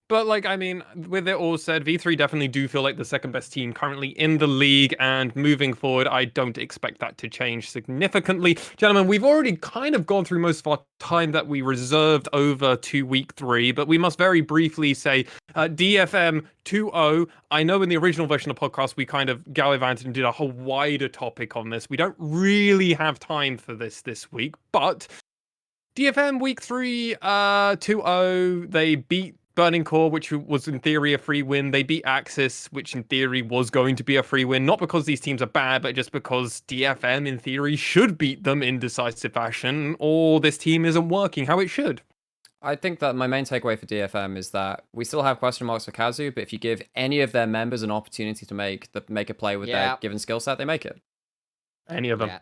But, like, I mean, with it all said, V3 definitely do feel like the second best team currently in the league, and moving forward, I don't expect that to change significantly. Gentlemen, we've already kind of gone through most of our time that we reserved over to week 3, but we must very briefly say DFM 2-0. I know in the original version of the podcast, we kind of gallivanted and did a whole wider topic on this. We don't really have time for this week, but DFM week 3, 2-0, they beat Burning Core, which was in theory a free win. They beat AXIZ, which in theory was going to be a free win. Not because these teams are bad, but just because DFM, in theory, should beat them in decisive fashion, or this team isn't working how it should. I think that my main takeaway for DFM is that we still have question marks for Kazu, but if you give any of their members an opportunity to make a play with their given skill set, they make it. Any of them. Yeah.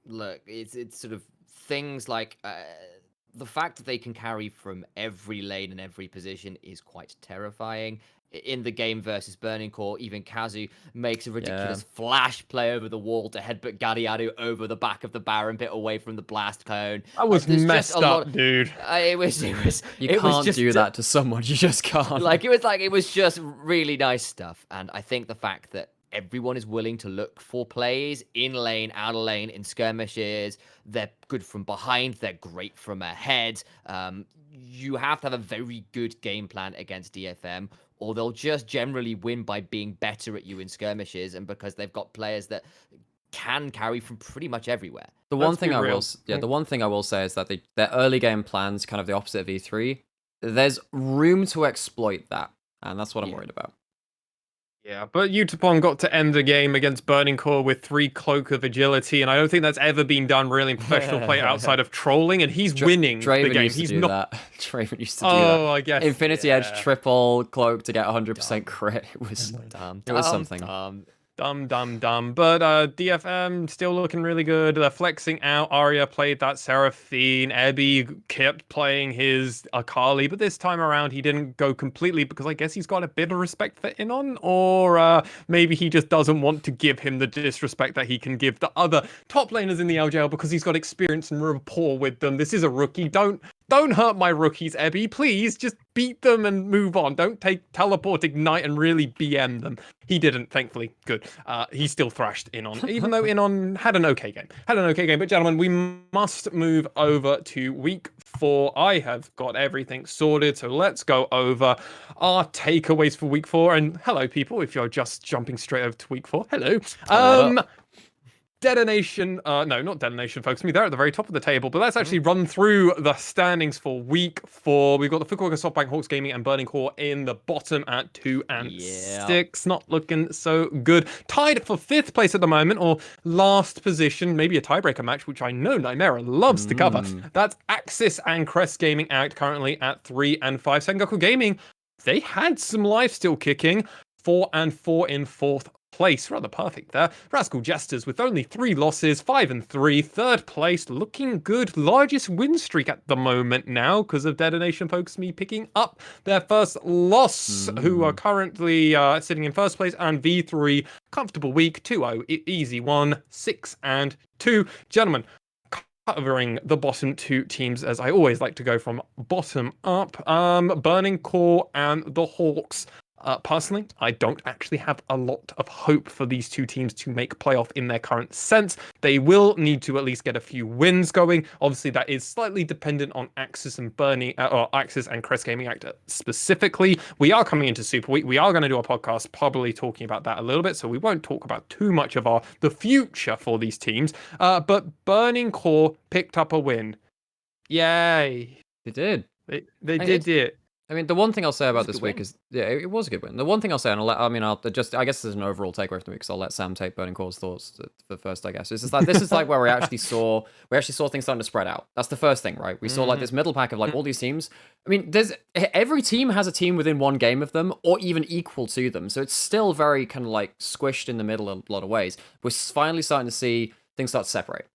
Look, it's sort of things like... the fact that they can carry from every lane and every position is quite terrifying. In the game versus Burning Core, even Kazu makes a ridiculous flash play over the wall to headbutt Gadiadu over the back of the Baron pit away from the blast cone. That was messed up, dude. It was. You can't do that to someone. You just can't. It was just really nice stuff. And I think the fact that everyone is willing to look for plays in lane, out of lane, in skirmishes. They're good from behind. They're great from ahead. You have to have a very good game plan against DFM, or they'll just generally win by being better at you in skirmishes, and because they've got players that can carry from pretty much everywhere. The one thing I will say is that their early game plans, kind of the opposite of E3. There's room to exploit that, and that's what I'm worried about. Yeah, but Utapon got to end the game against Burning Core with 3 Cloak of Agility, and I don't think that's ever been done really in professional play outside of trolling, and he's winning the game. He's not. Draven used to do that. Oh, I guess. Infinity Edge triple Cloak to get 100% crit. It was something. Dumb. But DFM still looking really good. They're flexing out. Arya played that Seraphine. Ebby kept playing his Akali, but this time around he didn't go completely because I guess he's got a bit of respect for Inon, or maybe he just doesn't want to give him the disrespect that he can give the other top laners in the LJL because he's got experience and rapport with them. This is a rookie. Don't hurt my rookies, Ebby. Please, just beat them and move on. Don't teleport Ignite and really BM them. He didn't, thankfully. Good. He still thrashed Inon, even though Inon had an okay game. But gentlemen, we must move over to week 4. I have got everything sorted, so let's go over our takeaways for week 4. And hello, people, if you're just jumping straight over to week 4. Hello. Detonation, no, not DetonatioN FocusMe. They're at the very top of the table, but let's actually run through the standings for week 4. We've got the Fukuoka SoftBank Hawks Gaming and Burning Core in the bottom at 2 and 6. Not looking so good. Tied for 5th place at the moment, or last position, maybe a tiebreaker match, which I know Nymaera loves to cover. That's AXIZ and Crest Gaming Act currently at 3 and 5. Sengoku Gaming, they had some life still kicking. 4 and 4 in 4th place. Rather perfect there. Rascal Jesters with only 3 losses, 5 and 3. 3rd place, looking good. Largest win streak at the moment now because of DetonatioN FocusMe picking up their first loss, who are currently sitting in 1st place, and V3 comfortable week, 2-0, easy one, 6-2. Gentlemen, covering the bottom two teams, as I always like to go from bottom up, Burning Core and the Hawks. Personally, I don't actually have a lot of hope for these two teams to make playoff in their current sense. They will need to at least get a few wins going. Obviously, that is slightly dependent on AXIZ and AXIZ and Crest Gaming Act specifically. We are coming into Super Week. We are going to do a podcast probably talking about that a little bit, so we won't talk about too much of the future for these teams. But Burning Core picked up a win. Yay! They did. They did it. I mean, the one thing I'll say about this week is, yeah, it was a good win. The one thing I'll say, and I guess there's an overall takeaway from the week, because I'll let Sam take Burning Core's thoughts for first, I guess. It's just like, this is like where we actually saw things starting to spread out. That's the first thing, right? We saw like this middle pack of like all these teams. I mean, every team has a team within one game of them, or even equal to them. So it's still very kind of like squished in the middle in a lot of ways. We're finally starting to see things start to separate.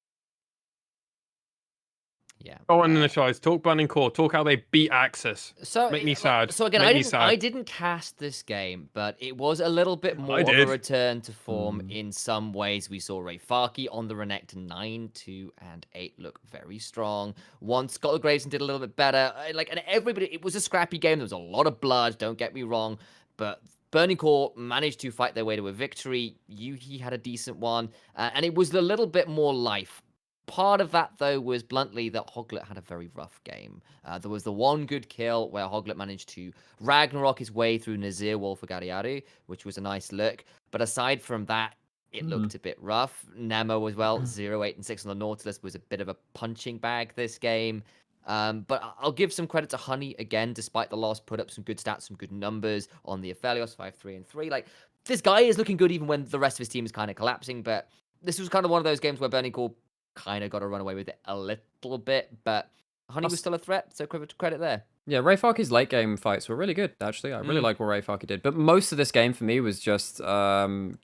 Yeah. Go on, Initia1ise. Talk Burning Core. Talk how they beat AXIZ. So make me sad. So again, I didn't cast this game, but it was a little bit more of a return to form in some ways. We saw Rayfaki on the Renekton 9, 2, and 8 look very strong. Once Scott Grayson did a little bit better. And everybody, it was a scrappy game. There was a lot of blood. Don't get me wrong, but Burning Core managed to fight their way to a victory. Yuhi had a decent one, and it was a little bit more life. Part of that, though, was bluntly that Hoglet had a very rough game. There was the one good kill where Hoglet managed to Ragnarok his way through Nazir Wall for Gariadu, which was a nice look. But aside from that, it looked a bit rough. Nemo as well, 0, 8, and 6 on the Nautilus was a bit of a punching bag this game. But I'll give some credit to Honey again, despite the loss, put up some good stats, some good numbers on the Aphelios, 5, 3, and 3. Like, this guy is looking good even when the rest of his team is kind of collapsing. But this was kind of one of those games where Burning Core kind of got to run away with it a little bit, but Honey was still a threat, so credit there. Yeah, Rayfaki's late game fights were really good, actually. I really like what Rayfaki did. But most of this game for me was just Gariadu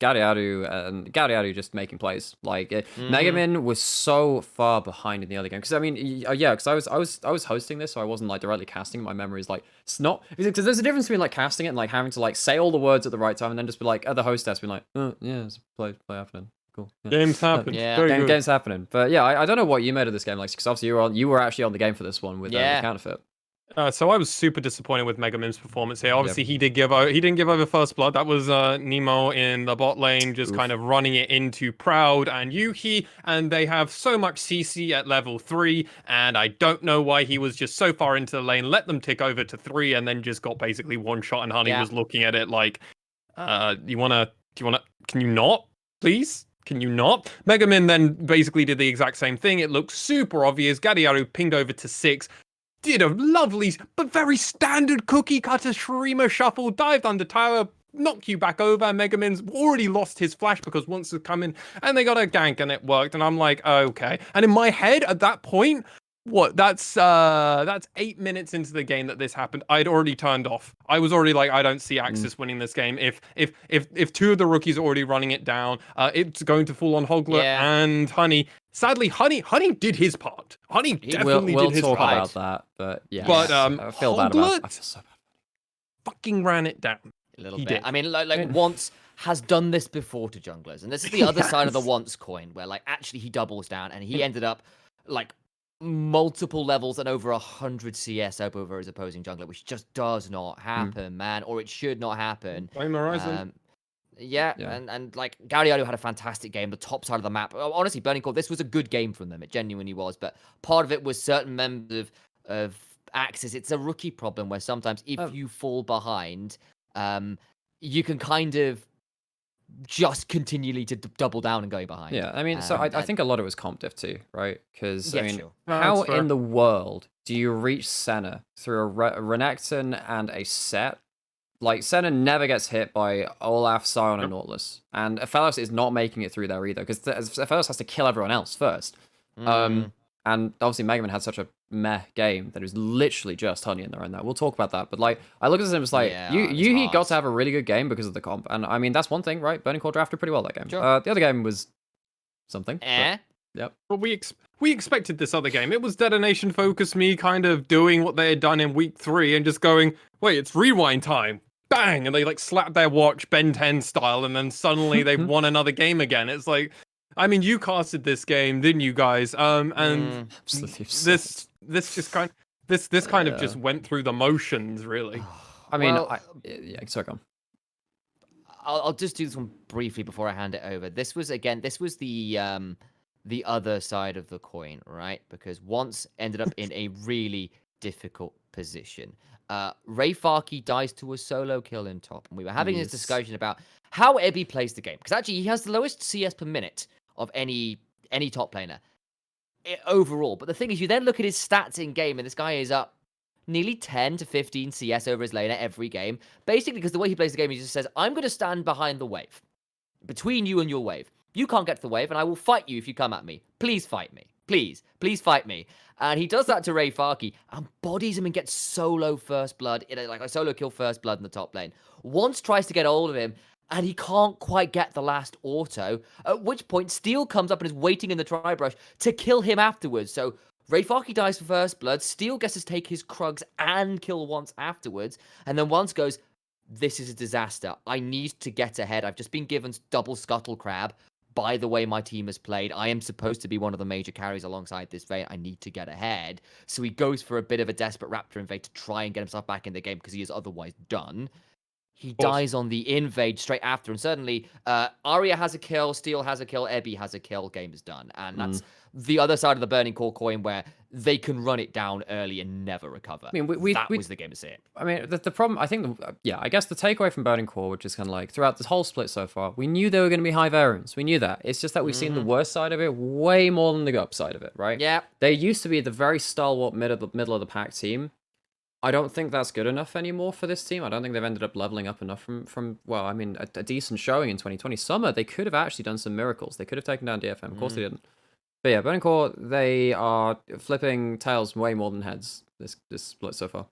just making plays. Like, Megamin was so far behind in the other game. Because, I mean, yeah, because I was hosting this, so I wasn't, like, directly casting. My memory is, like, it's not... Because there's a difference between, like, casting it and, like, having to, like, say all the words at the right time and then just be, like, at the host desk, being like, oh, yeah, it's play happening. Cool. Yeah. Games happen. Yeah. Games happening. But yeah, I don't know what you made of this game, like, because obviously you were actually on the game for this one with Counterfeit. So I was super disappointed with Megamin's performance here. Obviously, he didn't give over first blood. That was Nemo in the bot lane, just kind of running it into Proud and Yuhi, and they have so much CC at level 3, and I don't know why he was just so far into the lane, let them tick over to 3, and then just got basically one shot, and Honey was looking at it like, can you not, please? Can you not? Megamin then basically did the exact same thing. It looked super obvious. Gadiaru pinged over to 6. Did a lovely, but very standard cookie cutter Shurima shuffle. Dived under tower. Knock you back over. Megamin's already lost his flash because once to come in. And they got a gank and it worked. And I'm like, okay. And in my head at that point, that's 8 minutes into the game that this happened. I'd already turned off. I was already like, I don't see AXIZ winning this game. If two of the rookies are already running it down, it's going to fall on Hoglet and Honey. Sadly, Honey did his part. Honey definitely did his part. We'll talk about that, but yeah. But I feel bad about it. I feel so bad. Fucking ran it down. A little bit. Did. I mean, like Once has done this before to junglers, and this is the other side of the Once coin, where like actually he doubles down, and he ended up like multiple levels and over 100 CS over his opposing jungler, which just does not happen, man, or it should not happen. Blame Horizon. And like Gariado had a fantastic game, the top side of the map. Honestly, Burning Core, this was a good game from them. It genuinely was, but part of it was certain members of AXIZ. It's a rookie problem where sometimes if you fall behind, you can kind of just continually to double down and go behind. Yeah, I mean, so I think a lot of it was comp diff too, right? Because, I mean, sure. how in the world do you reach Senna through a Renekton and a set? Like, Senna never gets hit by Olaf, Sion, and Nautilus. And Aphelios is not making it through there either, because Aphelios has to kill everyone else first. And obviously Megaman had such a meh game that it was literally just Honey in there and that. We'll talk about that. But like, I look at this and it's like, he got to have a really good game because of the comp. And I mean, that's one thing, right? Burning Core drafted pretty well that game. Sure. The other game was something. Yep. But we expected this other game. It was Detonation FocusMe kind of doing what they had done in week 3 and just going, wait, it's rewind time. bang, and they like slap their watch Ben 10 style, and then suddenly they've won another game again. It's like, I mean, you casted this game, didn't you guys? And Absolutely this just kind this kind of just Yeah. went through the motions, really. I mean, Well, yeah, sorry, go on. I'll just do this one briefly before I hand it over. This was the other side of the coin, right? Because once ended up in a really difficult position. Ray Farkey dies to a solo kill in top, and we were having this discussion about how Ebby plays the game, because actually he has the lowest CS per minute of any top laner overall. But the thing is, you then look at his stats in game, and this guy is up nearly 10 to 15 CS over his laner every game, basically because the way he plays the game, he just says, I'm going to stand behind the wave, between you and your wave. You can't get to the wave, and I will fight you if you come at me. Please fight me. Please fight me. And he does that to Ray Farkey and bodies him and gets solo first blood, like a solo kill first blood in the top lane. Once tries to get hold of him, and he can't quite get the last auto, at which point Steel comes up and is waiting in the tri-brush to kill him afterwards. So Ray Farkey dies for first blood, Steel gets to take his Krugs and kill once afterwards, and then once goes, this is a disaster. I need to get ahead. I've just been given double scuttle crab. By the way my team has played, I am supposed to be one of the major carries alongside this Vayne. I need to get ahead. So he goes for a bit of a desperate Raptor invade to try and get himself back in the game because he is otherwise done. He dies on the invade straight after, and suddenly Arya has a kill, Steel has a kill, Ebby has a kill, game is done. And that's the other side of the Burning Core coin where they can run it down early and never recover. I mean, that was the game to see it. I mean, the problem, I think, I guess the takeaway from Burning Core, which is kind of like throughout this whole split so far, we knew there were going to be high variance. We knew that. It's just that we've seen the worst side of it way more than the upside of it, right? Yeah. They used to be the very stalwart middle of the pack team. I don't think that's good enough anymore for this team. I don't think they've ended up leveling up enough from well, I mean, a decent showing in 2020. Summer, they could have actually done some miracles. They could have taken down DFM. Of course they didn't. But yeah, Burning Core, they are flipping tails way more than heads this split so far.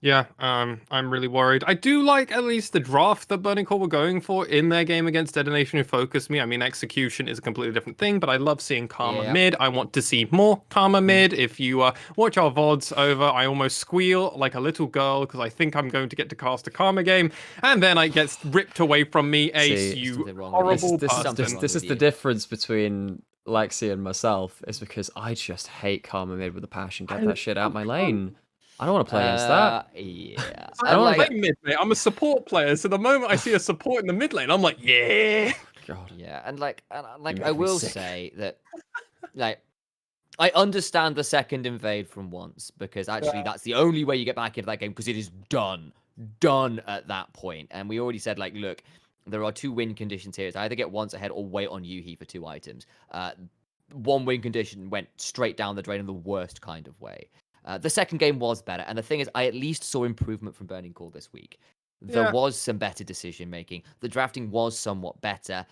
Yeah, I'm really worried. I do like at least the draft that Burning Core were going for in their game against Detonation FocusMe. I mean, execution is a completely different thing, but I love seeing Karma mid. I want to see more Karma mid. If you watch our VODs over, I almost squeal like a little girl because I think I'm going to get to cast a Karma game, and then it gets ripped away from me. Ace, you horrible person. This is the difference between Lexi and myself, is because I just hate Karma mid with a passion. Get that shit out my lane. I don't want to play against that. Yeah. I don't play mid, mate. I'm a support player, so the moment I see a support in the mid lane, I'm like, yeah. God. Yeah, and I will say that, like, I understand the second invade from once, because actually that's the only way you get back into that game, because it is done at that point. And we already said, like, look, there are two win conditions here. It's either get once ahead or wait on Yuhi for 2 items. One win condition went straight down the drain in the worst kind of way. The second game was better, and the thing is, I at least saw improvement from Burning Core this week. There was some better decision making. The drafting was somewhat better.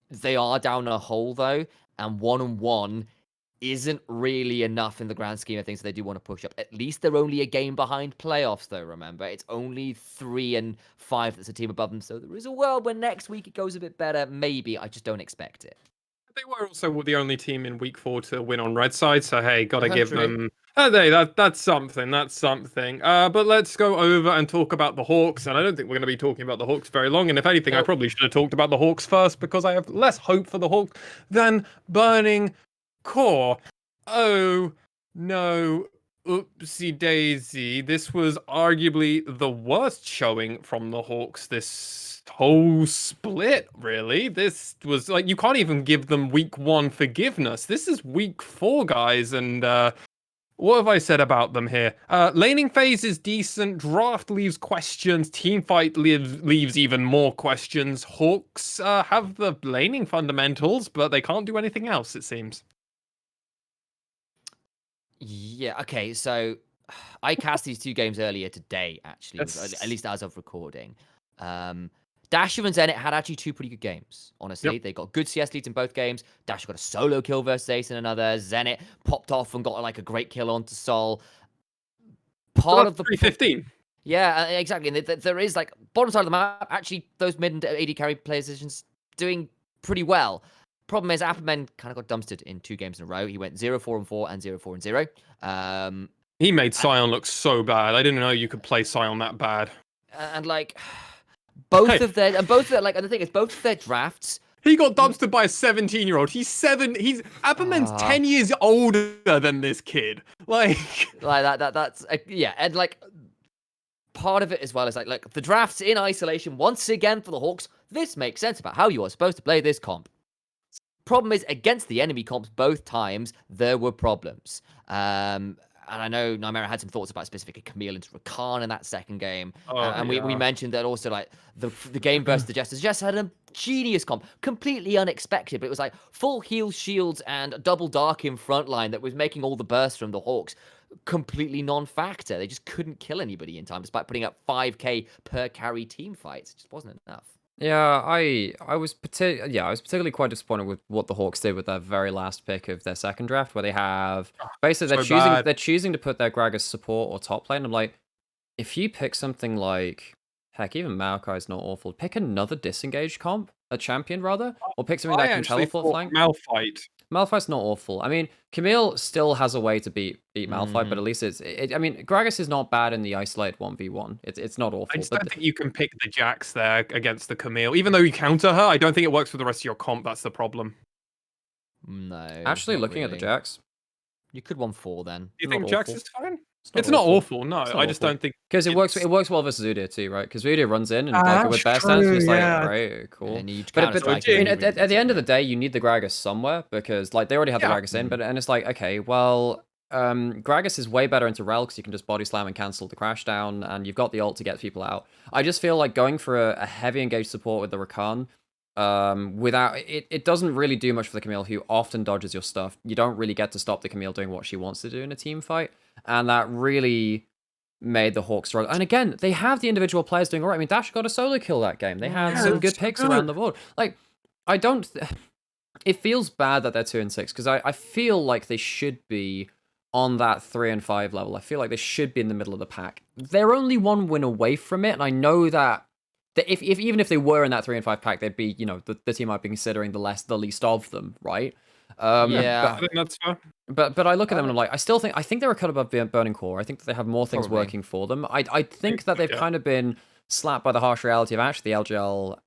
They are down a hole though, and 1-1 isn't really enough in the grand scheme of things. So they do want to push up. At least they're only a game behind playoffs, though. Remember, it's only 3 and 5 that's a team above them. So there is a world where next week it goes a bit better. Maybe. I just don't expect it. They were also the only team in week 4 to win on red side, so hey, gotta give them. That's something. That's something. But let's go over and talk about the Hawks. And I don't think we're going to be talking about the Hawks very long. And if anything, I probably should have talked about the Hawks first because I have less hope for the Hawks than Burning Core. Oh no. Oopsie daisy. This was arguably the worst showing from the Hawks this whole split, really. This was like, you can't even give them week 1 forgiveness. This is week 4, guys, and what have I said about them here? Laning phase is decent, draft leaves questions, teamfight leaves even more questions. Hawks have the laning fundamentals, but they can't do anything else, it seems. Yeah, okay, so I cast these 2 games earlier today, actually, at least as of recording. Dasher and Zenit had actually 2 pretty good games, honestly. They got good CS leads in both games. Dasher got a solo kill versus Ace in another. Zenit popped off and got like a great kill onto Sol. Part of the 315. Yeah, exactly. And there is like bottom side of the map, actually those mid and AD carry positions doing pretty well. Problem is, Appleman kind of got dumpstered in 2 games in a row. He went 0-4-4 and 0-4-0. He made Sion look so bad. I didn't know you could play Sion that bad. and like both of their and the thing is both of their drafts. He got dumpstered by a 17-year-old. He's Apperman's 10 years older than this kid. Like That's yeah, and like part of it as well is like the drafts in isolation once again for the Hawks. This makes sense about how you are supposed to play this comp. Problem is, against the enemy comps both times there were problems. And I know Nymaera had some thoughts about specifically Camille into Rakan in that second game. And we mentioned that also, like, the game versus the Jesters. Jester had a genius comp, completely unexpected, but it was like full heal shields and double dark in front line that was making all the bursts from the Hawks completely non-factor. They just couldn't kill anybody in time, despite putting up 5k per carry team fights. It just wasn't enough. Yeah, I was particularly quite disappointed with what the Hawks did with their very last pick of their second draft, where they have basically they're choosing to put their Gragas support or top lane. I'm like, if you pick something like, heck, even Maokai's not awful. Pick another disengaged comp, a champion rather, or pick something that can teleport flank. Malphite's not awful. I mean, Camille still has a way to beat Malphite, but at least I mean, Gragas is not bad in the isolated 1v1. It's not awful. I just don't think you can pick the Jax there against the Camille. Even though you counter her, I don't think it works for the rest of your comp. That's the problem. No. Actually, looking at the Jax, you could 1-4 then. Do you think Jax is fine? It's not awful. No, I just don't think because it works. It works well versus Udyr too, right? Because Udyr runs in and like with bear stance, it's like right, cool. But I mean, at the end of the day, you need the Gragas somewhere because like they already have the Gragas in, and it's like okay, well, Gragas is way better into Rel because you can just body slam and cancel the crash down, and you've got the ult to get people out. I just feel like going for a heavy engaged support with the Rakan. Without it doesn't really do much for the Camille, who often dodges your stuff. You don't really get to stop the Camille doing what she wants to do in a team fight, and that really made the Hawks struggle. And again, they have the individual players doing all right. I mean, Dash got a solo kill that game. They had some good picks around the board. Like, I don't. It feels bad that they're 2-6 because I feel like they should be on that 3 and 5 level. I feel like they should be in the middle of the pack. They're only one win away from it, and I know that. If even if they were in that 3 and 5 pack, they'd be, you know, the team I'd be considering the least of them, right? I think that's fair. But I look at them and I'm like, I think they're a cut above Burning Core. I think that they have more things working for them. I think that they've kind of been slapped by the harsh reality of actually the LJL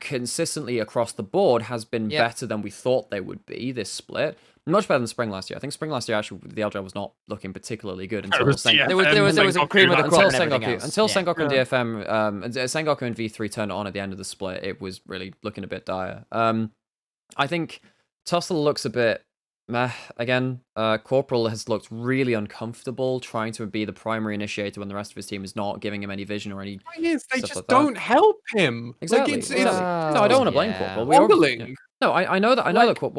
consistently across the board has been better than we thought they would be this split. Much better than Spring last year. I think Spring last year, actually, the LJL was not looking particularly good until Sengoku. There was a cream of the crop until Sengoku and DFM, Sengoku and V3 turned on at the end of the split. It was really looking a bit dire. I think Tussle looks a bit meh again. Corporal has looked really uncomfortable trying to be the primary initiator when the rest of his team is not giving him any vision or any. They just don't help him. Exactly. Like, no, I don't want to blame Corporal. No, I know that.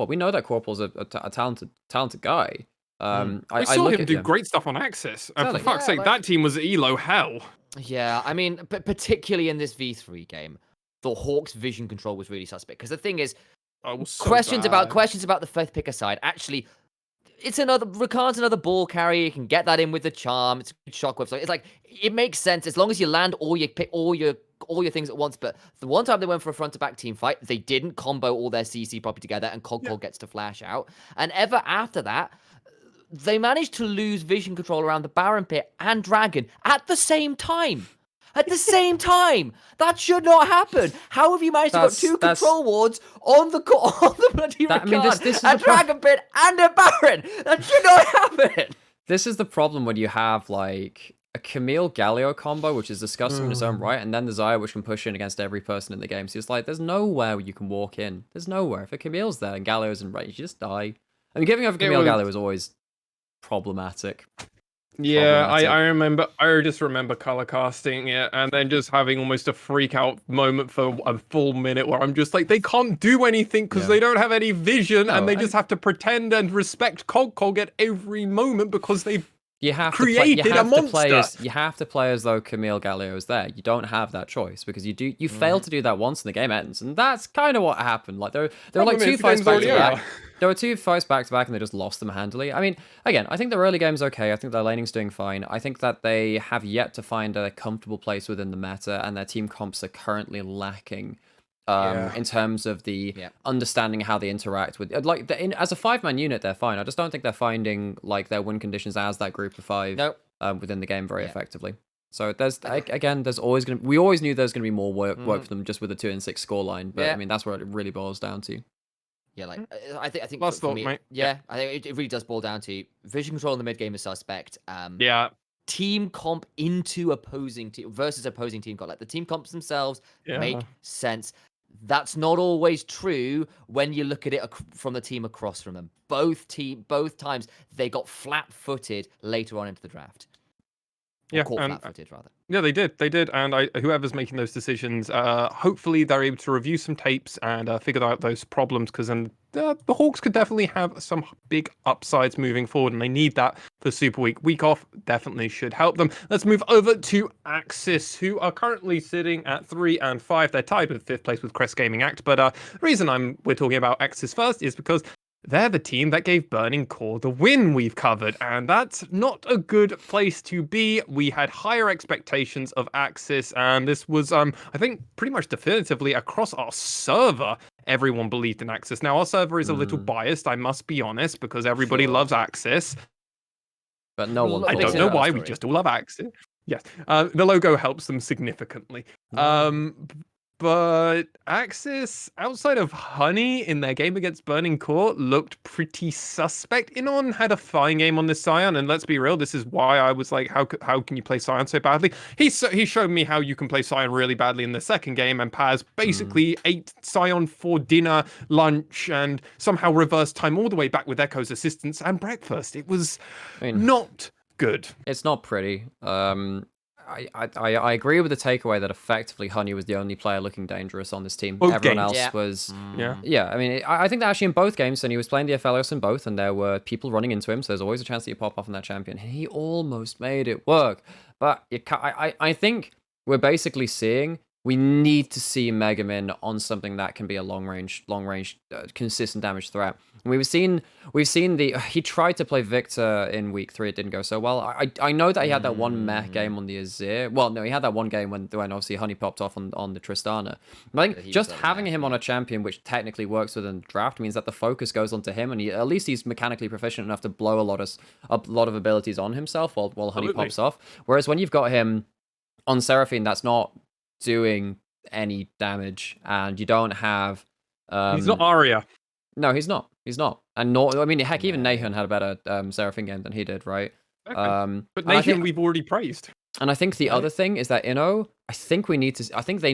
We know that Corporal's a talented guy. I saw him do great stuff on AXIZ. For fuck's sake, that team was elo hell. Yeah, I mean, but particularly in this V3 game, the Hawks' vision control was really suspect. Because the thing is, questions about the fifth pick aside, actually, Rakan's another ball carrier. You can get that in with the charm. It's a good shockwave. So it's like it makes sense as long as you land all your things at once. But the one time they went for a front to back team fight, they didn't combo all their CC properly together, and Cogcall gets to flash out. And ever after that, they managed to lose vision control around the Baron pit and Dragon at the same time. At the same time, that should not happen. How have you managed to get two control wards on the bloody Rakan, a Dragon Pit, and a Baron? That should not happen. This is the problem when you have like a Camille Galio combo, which is disgusting in its own right, and then the Xayah, which can push in against every person in the game. So it's like there's nowhere where you can walk in. There's nowhere. If a Camille's there and Galio's in range, you just die. I mean, giving over Camille Galio is always problematic. Yeah, I just remember color casting it and then just having almost a freak out moment for a full minute where I'm just like, they can't do anything because they don't have any vision and they just have to pretend and respect Cogcog at every moment because they've created a monster. You have to play as though Camille Galio is there. You don't have that choice because you fail to do that once and the game ends, and that's kind of what happened. Like there were like two fights back to back. There were two fights back to back and they just lost them handily. I mean, again, I think their early game's okay. I think their laning's doing fine. I think that they have yet to find a comfortable place within the meta, and their team comps are currently lacking. In terms of the understanding how they interact with, like, as a 5-man unit, they're fine. I just don't think they're finding like their win conditions as that group of 5 within the game very effectively. So there's always we always knew there's gonna be more work for them just with a 2-6 scoreline. But I mean, that's what it really boils down to. Yeah, like I think Last for thought, me, mate. I think it really does boil down to vision control in the mid game is suspect. Yeah. Team comp into opposing team versus opposing team comp. Like the team comps themselves make sense. That's not always true when you look at it from the team across from them. Both times they got flat-footed later on into the draft. Or caught flat-footed, rather. Yeah, they did. And whoever's making those decisions, hopefully they're able to review some tapes and figure out those problems, because then the Hawks could definitely have some big upsides moving forward, and they need that for Super Week. Week off definitely should help them. Let's move over to AXIZ, who are currently sitting at 3 and 5. They're tied with 5th place with Crest Gaming Act, but the reason we're talking about AXIZ first is because they're the team that gave Burning Core the win we've covered, and that's not a good place to be. We had higher expectations of AXIZ, and this was, I think, pretty much definitively across our server, everyone believed in AXIZ. Now, our server is a little biased, I must be honest, because everybody loves AXIZ. But no one. I don't know why, we just all love AXIZ. Yes, the logo helps them significantly. But AXIZ, outside of Honey in their game against Burning Core, looked pretty suspect. Inon had a fine game on this Scion, and let's be real, this is why I was like, how can you play Scion so badly? He showed me how you can play Scion really badly in the second game, and Paz basically ate Scion for dinner, lunch, and somehow reversed time all the way back with Echo's assistance and breakfast. It was not good. It's not pretty. I agree with the takeaway that effectively Honey was the only player looking dangerous on this team. Everyone else was... Yeah, I mean, I think that actually in both games, and he was playing the FLOS in both, and there were people running into him, so there's always a chance that you pop off on that champion. And he almost made it work. But I think we're basically seeing... We need to see Megamin on something that can be a long range, consistent damage threat. And we've seen he tried to play Victor in week 3. It didn't go so well. I know that he had that one meh game on the Azir. Well, no, he had that one game when obviously Honey popped off on the Tristana. But I think just having him on a champion, which technically works within the draft, means that the focus goes onto him, and at least he's mechanically proficient enough to blow a lot of abilities on himself while Honey pops off. Whereas when you've got him on Seraphine, that's not doing any damage, and you don't have he's not Arya. No, he's not and I mean, heck, even Nahun had a better Seraphine game than he did, right? But Nahun we've already praised. And I think the other thing is that I think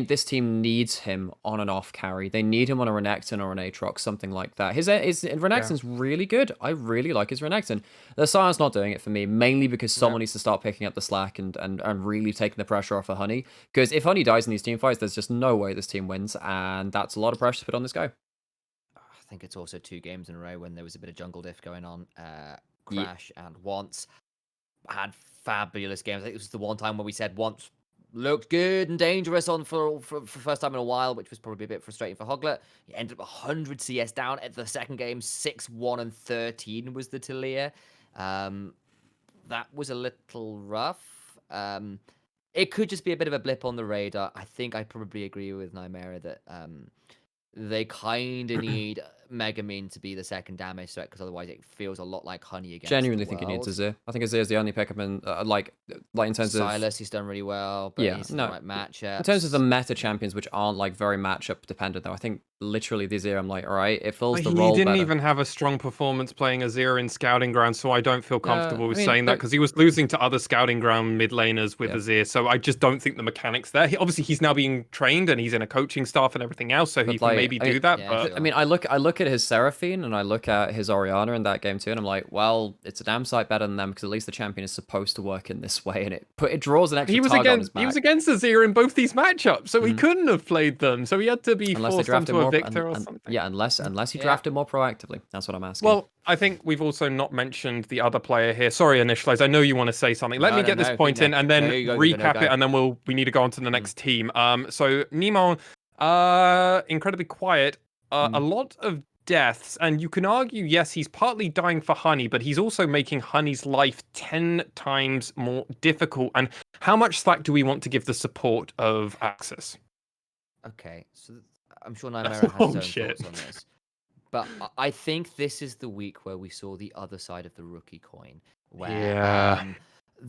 this team needs him on an off carry. They need him on a Renekton or an Aatrox, something like that. His Renekton's really good. I really like his Renekton. The Scion's not doing it for me, mainly because someone needs to start picking up the slack and really taking the pressure off of Honey. Because if Honey dies in these team fights, there's just no way this team wins, and that's a lot of pressure to put on this guy. I think it's also 2 games in a row when there was a bit of jungle diff going on. Crash and Once had fabulous games. I think it was the one time where we said Once looked good and dangerous for first time in a while, which was probably a bit frustrating for Hoglet. He ended up 100 CS down at the second game. 6-1 and 13 was the Talia. That was a little rough. It could just be a bit of a blip on the radar. I think I probably agree with Nymaera that they kind of need Megamin to be the second damage threat, because otherwise it feels a lot like Honey against Genuinely think he needs Azir. I think Azir is the only pickup in like in terms of Silas. He's done really well, but he's the right matchup. In terms of the meta champions, which aren't like very matchup dependent, though, I think literally the Azir, I'm like, all right, it fills the role. He didn't better. even have a strong performance playing Azir in Scouting Ground, so I don't feel comfortable with saying that, because he was losing to other Scouting Ground mid laners with Azir, so I just don't think the mechanics there. Obviously, he's now being trained and he's in a coaching staff and everything else, so he can maybe do that. But I mean, I look at his Seraphine and I look at his Orianna in that game too, and I'm like, well, it's a damn sight better than them, because at least the champion is supposed to work in this way, and it draws an extra target on his back. He was against Azir in both these matchups, so he couldn't have played them, so he had to be forced onto a Victor or something. Yeah, unless you drafted more proactively. That's what I'm asking. Well, I think we've also not mentioned the other player here. Sorry, Initia1ise, I know you want to say something. Let me get this point in, and then recap it, and then we need to go on to the next team. So Nemo, incredibly quiet. A lot of deaths, and you can argue, yes, he's partly dying for Honey, but he's also making Honey's life 10 times more difficult. And how much slack do we want to give the support of AXIZ? Okay, so I'm sure Nymaera has his own thoughts on this. But I think this is the week where we saw the other side of the rookie coin, where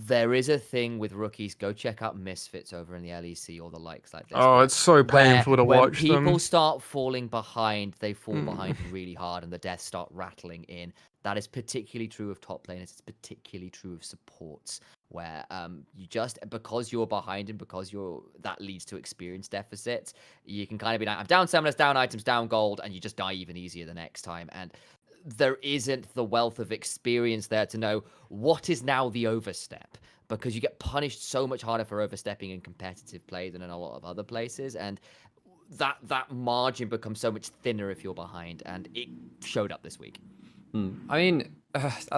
there is a thing with rookies. Go check out Misfits over in the LEC or the likes like this. Oh, it's so painful to when watch people them. start falling behind, they fall behind really hard, and the deaths start rattling in. That is particularly true of top laners. It's particularly true of supports, where you just, because you're behind and because that leads to experience deficits. You can kind of be like, I'm down summoners, down items, down gold, and you just die even easier the next time. And there isn't the wealth of experience there to know what is now the overstep, because you get punished so much harder for overstepping in competitive play than in a lot of other places, and that margin becomes so much thinner if you're behind, and it showed up this week. I mean,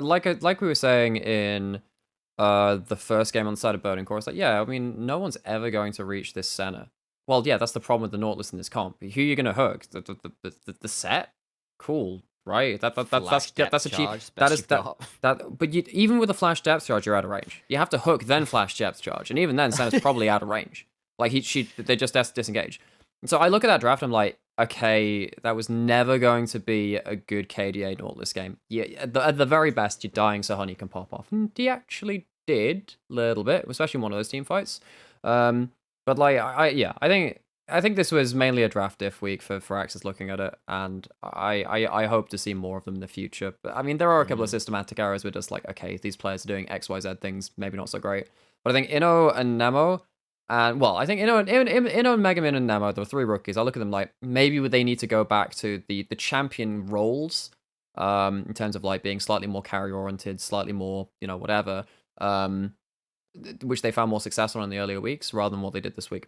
like we were saying in the first game on the side of Burning Core, it's like, yeah, I mean, no one's ever going to reach this center. Well, yeah, that's the problem with the Nautilus in this comp. Who are you going to hook? The set? Cool, right? That's a cheap. But even with a flash depth charge, you're out of range. You have to hook then flash depth charge, and even then, Senna's probably out of range. Like they just disengage. And so I look at that draft, I'm like, okay, that was never going to be a good KDA Nautilus game. Yeah, at the very best, you're dying so Honey can pop off. And he actually did a little bit, especially in one of those team fights. But like, I think this was mainly a draft diff week for AXIZ looking at it, and I hope to see more of them in the future. But I mean, there are a couple of systematic errors where just like, okay, these players are doing XYZ things, maybe not so great. But I think Inno and Nemo. And, well, I think Inno and Megamin and Nemo, there were 3 rookies. I look at them like, maybe they need to go back to the champion roles, in terms of, like, being slightly more carry-oriented, slightly more, whatever, which they found more successful in the earlier weeks, rather than what they did this week.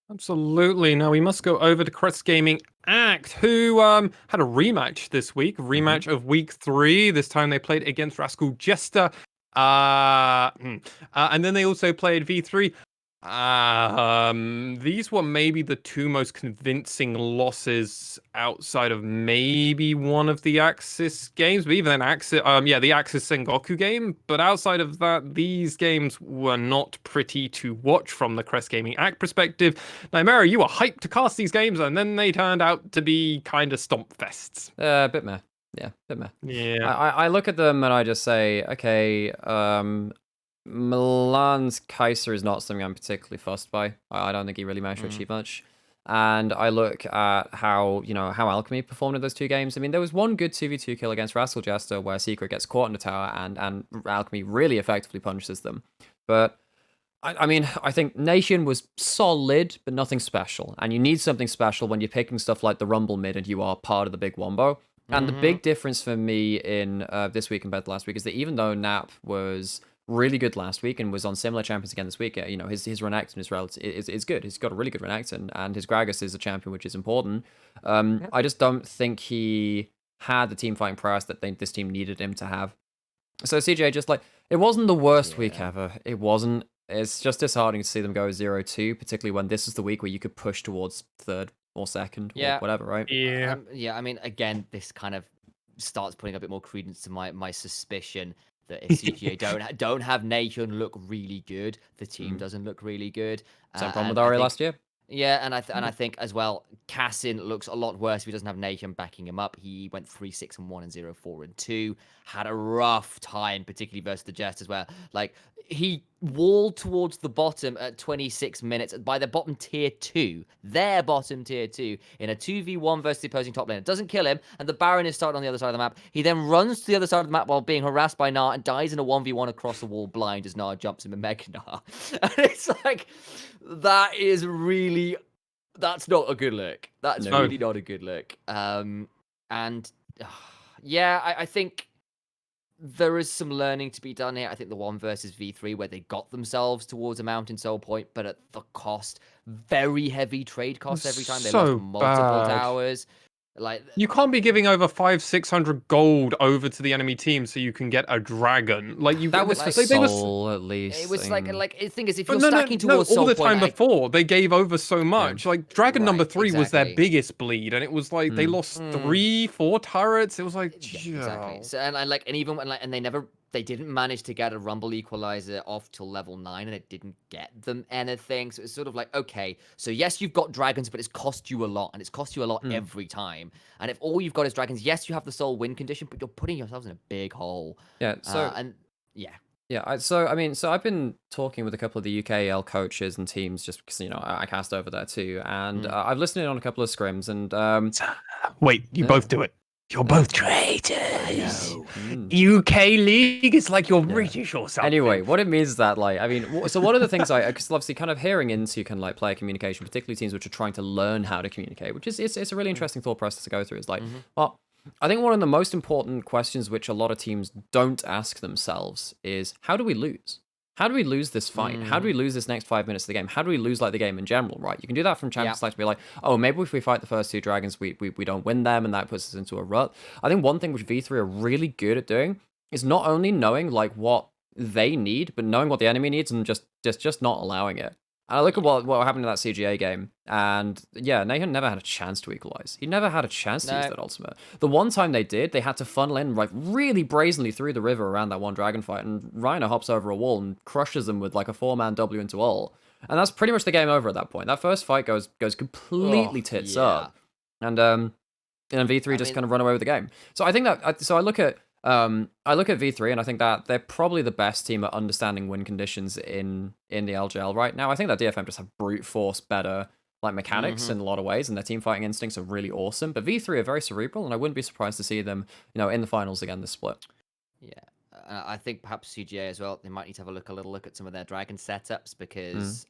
Absolutely. Now we must go over to Crest Gaming Act, who had a rematch this week, rematch of week 3. This time they played against Rascal Jester. And then they also played V3. These were maybe the 2 most convincing losses outside of maybe one of the AXIZ games, but even then AXIZ, the AXIZ Sengoku game. But outside of that, these games were not pretty to watch from the Crest Gaming Act perspective. Nymaera, you were hyped to cast these games, and then they turned out to be kind of stomp fests. A bit meh. Yeah, bit meh. Yeah. I look at them and I just say, okay, Milan's Kaiser is not something I'm particularly fussed by. I don't think he really managed to achieve much. And I look at how Alchemy performed in those 2 games. I mean, there was one good 2v2 kill against Rascal Jester where Secret gets caught in the tower and Alchemy really effectively punishes them. But I mean, I think Nation was solid, but nothing special. And you need something special when you're picking stuff like the Rumble mid and you are part of the big wombo. And the big difference for me in this week compared to last week is that even though Nap was really good last week and was on similar champions again this week, his Renekton is good. He's got a really good Renekton, and his Gragas is a champion, which is important. I just don't think he had the team fighting prowess that this team needed him to have. So CJ, just like, it wasn't the worst week ever. It wasn't. It's just disheartening to see them go 0-2, particularly when this is the week where you could push towards 3rd or 2nd or whatever, right? Yeah. I mean, again, this kind of starts putting a bit more credence to my suspicion that if CGA don't have Nation look really good, the team doesn't look really good. Same problem with Ari last year. Yeah, and I think as well, Cassin looks a lot worse if he doesn't have Nation backing him up. He went 3-6-1 and 0-4-2. Had a rough time, particularly versus the Jesters, where like he walled towards the bottom at 26 minutes by the bottom tier 2, their bottom tier 2, in a 2v1 versus the opposing top lane. It doesn't kill him, and the Baron is started on the other side of the map. He then runs to the other side of the map while being harassed by Gnar and dies in a 1v1 across the wall blind as Gnar jumps him and Mega Gnar. And it's like, that's not a good look. That's really not a good look. I think there is some learning to be done here. I think the 1 versus V3 where they got themselves towards a Mountain Soul point, but at the cost, very heavy trade costs every time. They lost multiple towers. Like, you can't be giving over 500-600 gold over to the enemy team so you can get a dragon. Like, that was for Soul, at least. It was like the thing is, if you're stacking towards all Soul the point, time before they gave over so much. Like, Dragon number 3 was their biggest bleed, and it was like they lost 3-4 turrets. It was like, exactly. So they didn't manage to get a Rumble Equalizer off till level 9, and it didn't get them anything. So it's sort of like, okay, so yes, you've got dragons, but it's cost you a lot, and it's cost you a lot every time. And if all you've got is dragons, yes, you have the Soul win condition, but you're putting yourselves in a big hole. Yeah. So Yeah, so I've been talking with a couple of the UKL coaches and teams just because I cast over there too, and I've listened in on a couple of scrims, and Wait, you both do it. You're both traitors. UK League is like you're British or something. Anyway, what it means is that, so one of the things because obviously kind of hearing into kind of like player communication, particularly teams which are trying to learn how to communicate, which is it's a really interesting thought process to go through. Is like, well, I think one of the most important questions which a lot of teams don't ask themselves is, how do we lose? How do we lose this fight? How do we lose this next 5 minutes of the game? How do we lose like the game in general, right? You can do that from Champions Select to be like, oh, maybe if we fight the first 2 dragons, we don't win them, and that puts us into a rut. I think one thing which V3 are really good at doing is not only knowing like what they need, but knowing what the enemy needs and just not allowing it. And I look at what happened in that CGA game, and yeah, Nathan never had a chance to equalize. He never had a chance to use that ultimate. The one time they did, they had to funnel in like really brazenly through the river around that one dragon fight, and Reiner hops over a wall and crushes them with like a 4-man W into ult. And that's pretty much the game over at that point. That first fight goes completely tits up. And V3 just kind of run away with the game. So I think that I look at V3 and I think that they're probably the best team at understanding win conditions in the LJL right now. I think that DFM just have brute force better like mechanics in a lot of ways, and their team fighting instincts are really awesome. But V3 are very cerebral, and I wouldn't be surprised to see them, in the finals again this split. Yeah. I think perhaps CGA as well, they might need to have a little look at some of their dragon setups, because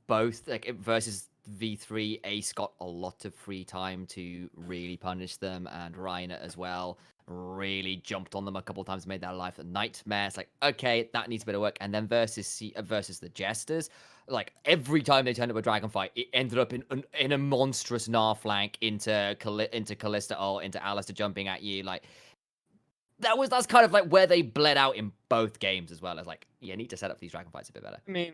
both like versus V3, Ace got a lot of free time to really punish them, and Reiner as well really jumped on them a couple of times, made their life a nightmare. It's like, okay, that needs a bit of work. And then versus the Jesters, like every time they turned up a dragon fight, it ended up in a monstrous Gnar flank into Kalista or into Alistair jumping at you. Like that's kind of like where they bled out in both games, as well as like, you need to set up these dragon fights a bit better. I mean,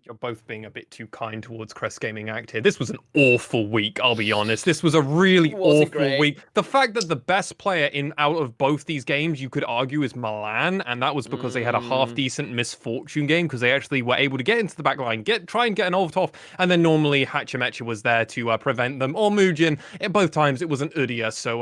you're both being a bit too kind towards Crest Gaming Act here. This was an awful week, I'll be honest. This was a really awful week. The fact that the best player out of both these games, you could argue, is Milan, and that was because they had a half-decent misfortune game, because they actually were able to get into the back line, try and get an ult off, and then normally Hachimecha was there to prevent them, or Mujin. Both times it was an Udyr, so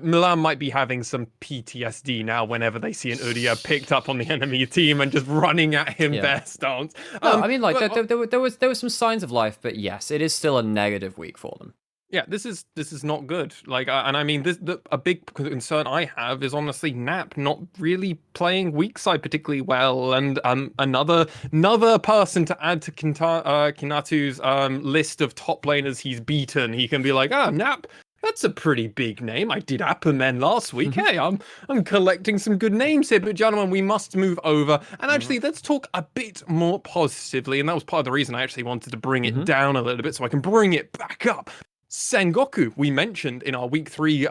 Milan might be having some PTSD now whenever they see an Udyr picked up on the enemy team and just running at him bear stance. No, I mean, like there was some signs of life, but yes, it is still a negative week for them. Yeah, this is not good. Like, and I mean, a big concern I have is honestly Nap not really playing weak side particularly well, and another person to add to Kinatu's list of top laners he's beaten. He can be like, Nap. That's a pretty big name. I did Appermen last week. Hey, I'm collecting some good names here. But gentlemen, we must move over. And actually, let's talk a bit more positively. And that was part of the reason I actually wanted to bring it down a little bit, so I can bring it back up. Sengoku, we mentioned in our week 3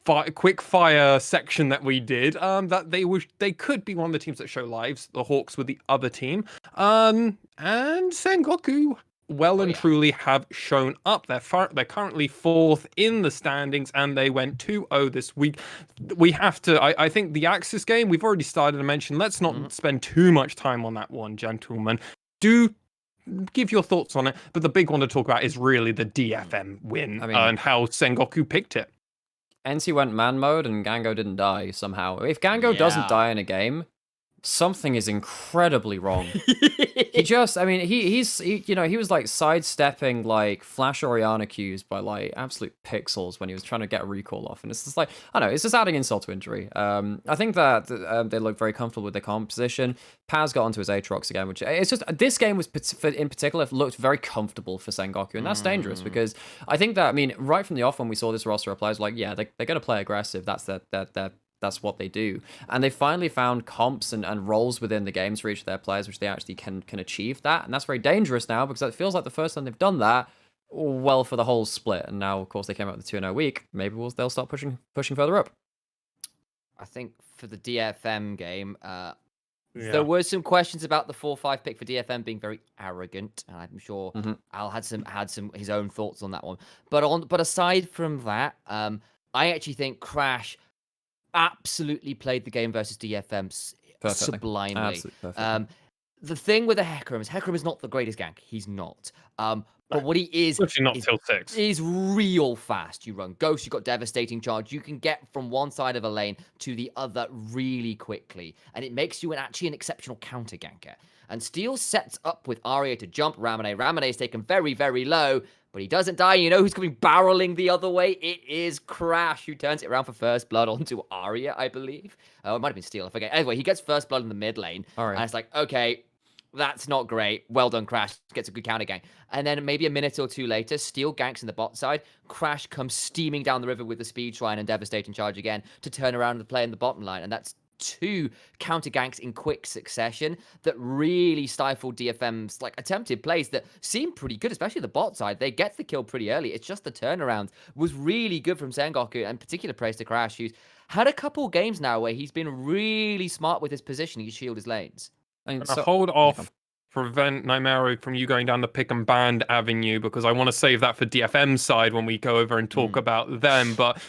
quick fire section that we did, that they could be one of the teams that show lives. The Hawks were the other team. And Sengoku and truly have shown up. They're currently 4th in the standings, and they went 2-0 this week. We have to, I think the AXIZ game, we've already started to mention. Let's not spend too much time on that one, gentlemen. Do give your thoughts on it, but the big one to talk about is really the DFM win, and how Sengoku picked it. NC went man mode, and Gango didn't die somehow. If Gango doesn't die in a game, something is incredibly wrong. He was like sidestepping like Flash Oriana Qs by like absolute pixels when he was trying to get a recall off, and it's just like, I don't know, it's just adding insult to injury. I think that they look very comfortable with their composition. Paz got onto his Aatrox again, which it's just, this game was in particular looked very comfortable for Sengoku, and that's dangerous, because I think that, right from the off when we saw this roster of players, like, yeah, they're going to play aggressive. That's what they do. And they finally found comps and roles within the games for each of their players, which they actually can achieve that. And that's very dangerous now, because it feels like the first time they've done that well for the whole split. And now, of course, they came out with the 2-0 week. Maybe they'll start pushing further up. I think for the DFM game, there were some questions about the 4-5 pick for DFM being very arrogant, and I'm sure Al had some his own thoughts on that one. But aside from that, I actually think Crash absolutely played the game versus DFM sublimely. Absolutely perfect. The thing with the Hecarim is not the greatest gank. He's not. But what he is Especially not till 6. is real fast. You run Ghost, you've got Devastating Charge. You can get from one side of a lane to the other really quickly. And it makes you actually an exceptional counter ganker. And Steel sets up with Arya to jump Ramune. Ramune is taken very, very low, but he doesn't die. You know who's coming barreling the other way? It is Crash, who turns it around for first blood onto Arya, I believe. It might have been Steel, I forget. Anyway, he gets first blood in the mid lane. All right. And it's like, okay, that's not great. Well done, Crash. Gets a good counter gank. And then maybe a minute or two later, Steel ganks in the bot side. Crash comes steaming down the river with the speed shrine and Devastating Charge again to turn around and play in the bottom line. And that's 2 counter ganks in quick succession that really stifled DFM's attempted plays that seemed pretty good, especially the bot side. They get the kill pretty early. It's just the turnaround was really good from Sengoku, and particular praise to Crash, who's had a couple games now where he's been really smart with his positioning to shield his lanes. Hold off, prevent Nymaera from you going down the pick and ban avenue, because I want to save that for DFM's side when we go over and talk about them. But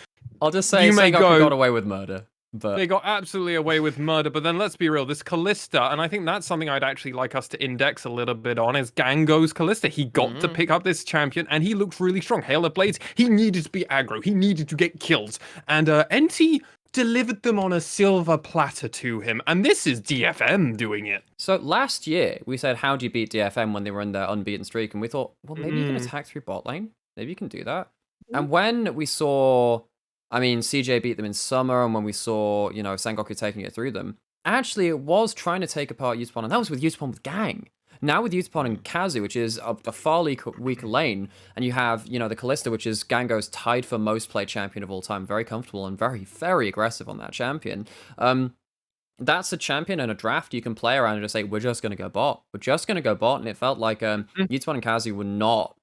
I'll just say Sengoku got away with murder. But they got absolutely away with murder. But then let's be real, this Kalista, and I think that's something I'd actually like us to index a little bit on, is Gango's Kalista. He got to pick up this champion, and he looked really strong. Hail of Blades, he needed to be aggro. He needed to get kills. And NT delivered them on a silver platter to him, and this is DFM doing it. So last year, we said, how do you beat DFM when they were in their unbeaten streak? And we thought, well, maybe you can attack through bot lane. Maybe you can do that. And when we saw... CJ beat them in summer, and when we saw, Sengoku taking it through them, actually, it was trying to take apart Yutapon, and that was with Yutapon with Gang. Now with Yutapon and Kazu, which is a far weaker lane, and you have, the Kalista, which is Gango's tied for most played champion of all time, very comfortable and very, very aggressive on that champion. That's a champion and a draft you can play around and just say, we're just going to go bot. We're just going to go bot, and it felt like Yutapon and Kazu were not...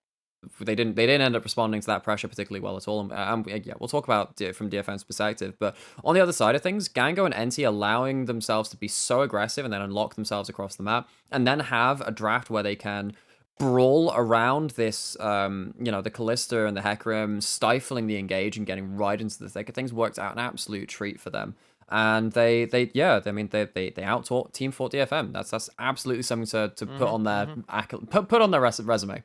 They didn't end up responding to that pressure particularly well at all. Yeah, we'll talk about it from DFM's perspective. But on the other side of things, Gango and NT allowing themselves to be so aggressive and then unlock themselves across the map, and then have a draft where they can brawl around this, the Kalista and the Hecarim, stifling the engage and getting right into the thick of things, worked out an absolute treat for them. And they out team fought DFM. That's absolutely something to put on their put on their resume.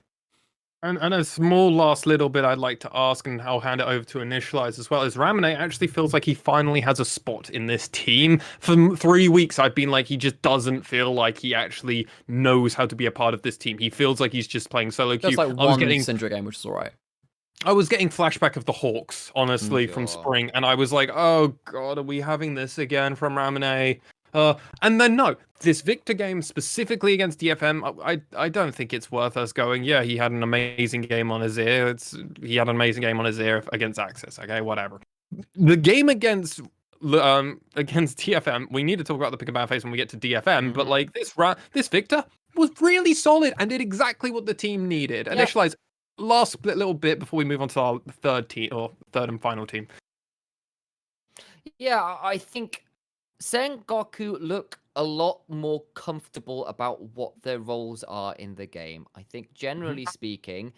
And a small last little bit I'd like to ask, and I'll hand it over to Initialize as well, is Ramune actually feels like he finally has a spot in this team. For 3 weeks, I've been like, he just doesn't feel like he actually knows how to be a part of this team. He feels like he's just playing solo queue. Just like one Syndra game, which is all right. I was getting flashback of the Hawks, honestly, from spring, and I was like, oh god, are we having this again from Ramune? And then no, this Victor game specifically against DFM, I don't think it's worth us going, yeah, he had an amazing game on his ear. He had an amazing game on his ear against AXIZ, okay, whatever. The game against DFM, we need to talk about the pick and ban phase when we get to DFM, but like this Victor was really solid and did exactly what the team needed. Yeah. Initialize, last little bit before we move on to our third and final team. Yeah, I think Sengoku look a lot more comfortable about what their roles are in the game. I think generally speaking,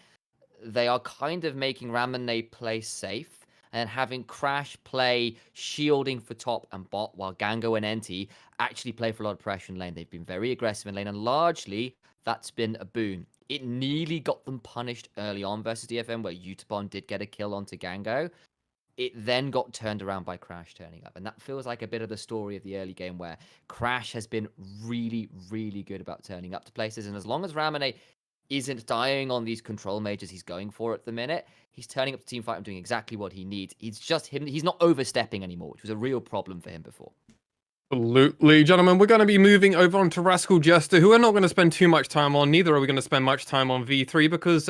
they are kind of making Ramune play safe and having Crash play shielding for top and bot, while Gango and NT actually play for a lot of pressure in lane. They've been very aggressive in lane, and largely that's been a boon. It nearly got them punished early on versus DFM, where Yutapon did get a kill onto Gango. It then got turned around by Crash turning up. And that feels like a bit of the story of the early game, where Crash has been really, really good about turning up to places. And as long as Ramune isn't dying on these control mages he's going for at the minute, he's turning up to team fight and doing exactly what he needs. It's just him. He's not overstepping anymore, which was a real problem for him before. Absolutely, gentlemen. We're going to be moving over on to Rascal Jester, who we're not going to spend too much time on. Neither are we going to spend much time on V3, because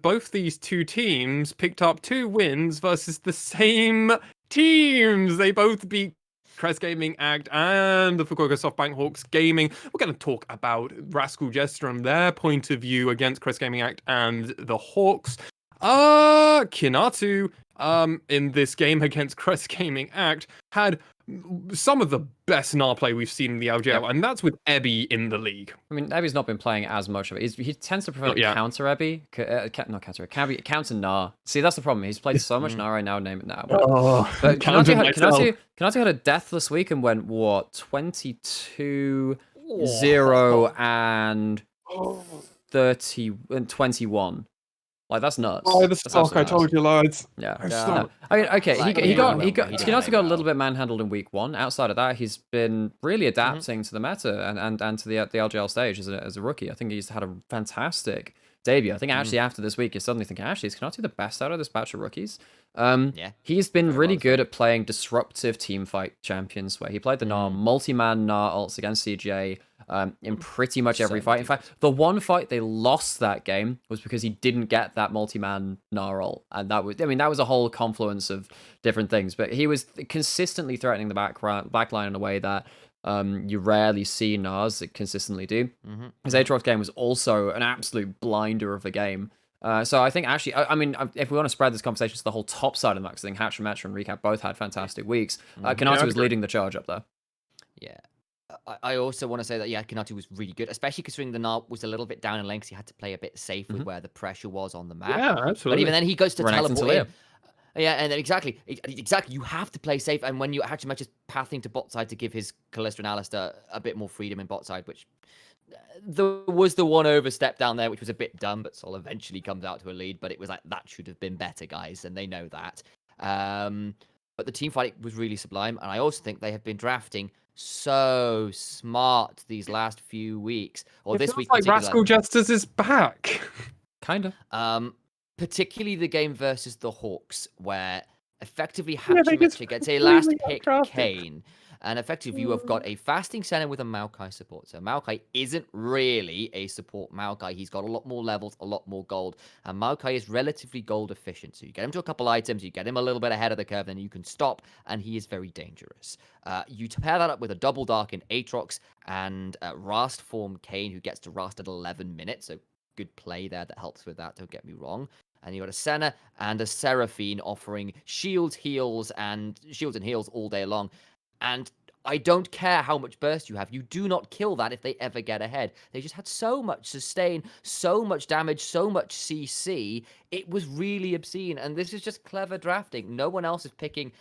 both these two teams picked up 2 wins versus the same teams. They both beat Crest Gaming Act and the Fukuoka SoftBank Hawks Gaming. We're going to talk about Rascal Jester and their point of view against Crest Gaming Act and the Hawks. Kinatu, in this game against Crest Gaming Act, had some of the best NAR play we've seen in the LJL, and that's with Ebby in the league. I mean, Ebby's not been playing as much of it. He tends to prefer counter Ebby, counter NAR. See, that's the problem. He's played so much NAR right now, name it now. But Kanatu had a deathless week and went, what, 22 0 and 30 and 21. Like, that's nuts. Oh, the That's stock, I absolutely told nuts. you, lads. Yeah. I Yeah. stopped. No. I mean, okay, Like, he got he did Skinati play got a little well. bit manhandled in week 1. Outside of that, he's been really adapting to the meta and to the LJL stage as a rookie. I think he's had a fantastic debut. I think actually after this week, you're suddenly thinking, actually, is Skinati the best out of this batch of rookies? Yeah. He's been Very really well good said. at playing disruptive teamfight champions, where he played the Gnar multi-man Gnar ults against CJ in pretty much every So fight. In fact, the one fight they lost that game was because he didn't get that multi-man Gnar ult, and that was a whole confluence of different things. But he was consistently threatening the backline in a way that you rarely see Gnars consistently do. His Aatrox game was also an absolute blinder of a game. So I think actually, I mean, if we want to spread this conversation to the whole top side of the max, I think Hatch and Metro and Recap both had fantastic weeks. Kanatu was leading the charge up there. Yeah. I also want to say that, yeah, Kanatu was really good, especially considering the Gnar was a little bit down in lane because he had to play a bit safe with where the pressure was on the map. Yeah, absolutely. But even then, he goes to Renekton teleport in. Talia. Yeah, and then exactly. You have to play safe, and when you actually just pathing to bot side to give his Kalista and Alistair a bit more freedom in bot side, which there was the one overstep down there, which was a bit dumb, but Sol eventually comes out to a lead. But it was like, that should have been better, guys, and they know that. But the team fight was really sublime, and I also think they have been drafting so smart these last few weeks, or It this feels week. like particularly. Rascal Jesters is back. Kind of. Particularly the game versus the Hawks, where effectively they just Hachimecha gets a last really pick outdrafted. Kane. And effectively, you have got a fasting center with a Maokai support. So Maokai isn't really a support Maokai. He's got a lot more levels, a lot more gold. And Maokai is relatively gold efficient. So you get him to a couple items, you get him a little bit ahead of the curve, then you can stop, and he is very dangerous. You pair that up with a double dark in Aatrox and Rast form Kane, who gets to Rast at 11 minutes. So good play there that helps with that, don't get me wrong. And you got a Senna and a Seraphine offering shields, heals, and heals all day long. And I don't care how much burst you have. You do not kill that if they ever get ahead. They just had so much sustain, so much damage, so much CC. It was really obscene. And this is just clever drafting. No one else is picking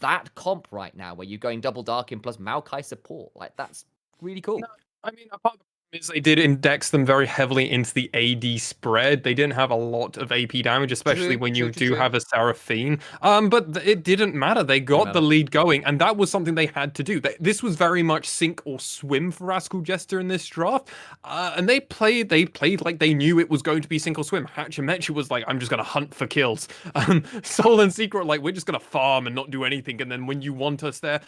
that comp right now, where you're going double Darkin plus Maokai support. Like, that's really cool. No, I mean, apart from is they did index them very heavily into the AD spread. They didn't have a lot of AP damage, especially when you do have a Seraphine. But it didn't matter. They got the lead going, and that was something they had to do. This was very much sink or swim for Rascal Jester in this draft. And they played like they knew it was going to be sink or swim. Hachimecha was like, I'm just gonna hunt for kills. Soul and Secret, like, we're just gonna farm and not do anything. And then when you want us there,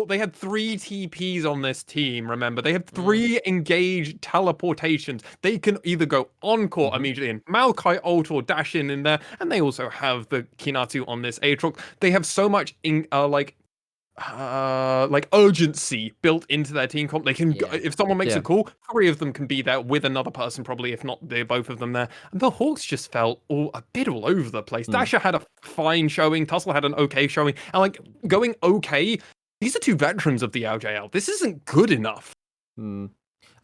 they had 3 TPs on this team, remember? They had 3 engaged teleportations. They can either go on court immediately and Maokai ult or dash in there, and they also have the Kinatu on this Aatrox. They have so much urgency built into their team comp. They can go, if someone makes a call, 3 of them can be there with another person, probably, if not they're both of them there. And the Hawks just felt a bit all over the place. Dasher had a fine showing, Tussle had an okay showing, and like going okay. These are 2 veterans of the LJL. This isn't good enough.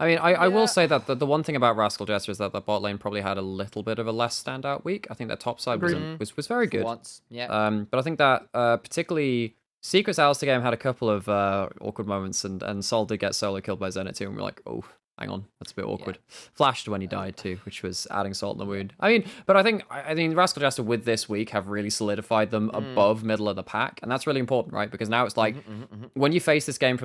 I mean, I will say that the one thing about Rascal Jester is that the bot lane probably had a little bit of a less standout week. I think their top side was very good. Once. Yeah. But I think that particularly Secret's Alistair game had a couple of awkward moments, and Sol did get solo killed by Zenit too, and we're like, oh, hang on, that's a bit awkward. Flashed when he died too, which was adding salt in the wound. I mean, but I think Rascal Jester with this week have really solidified them above middle of the pack, and that's really important, right? Because now it's like when you face this team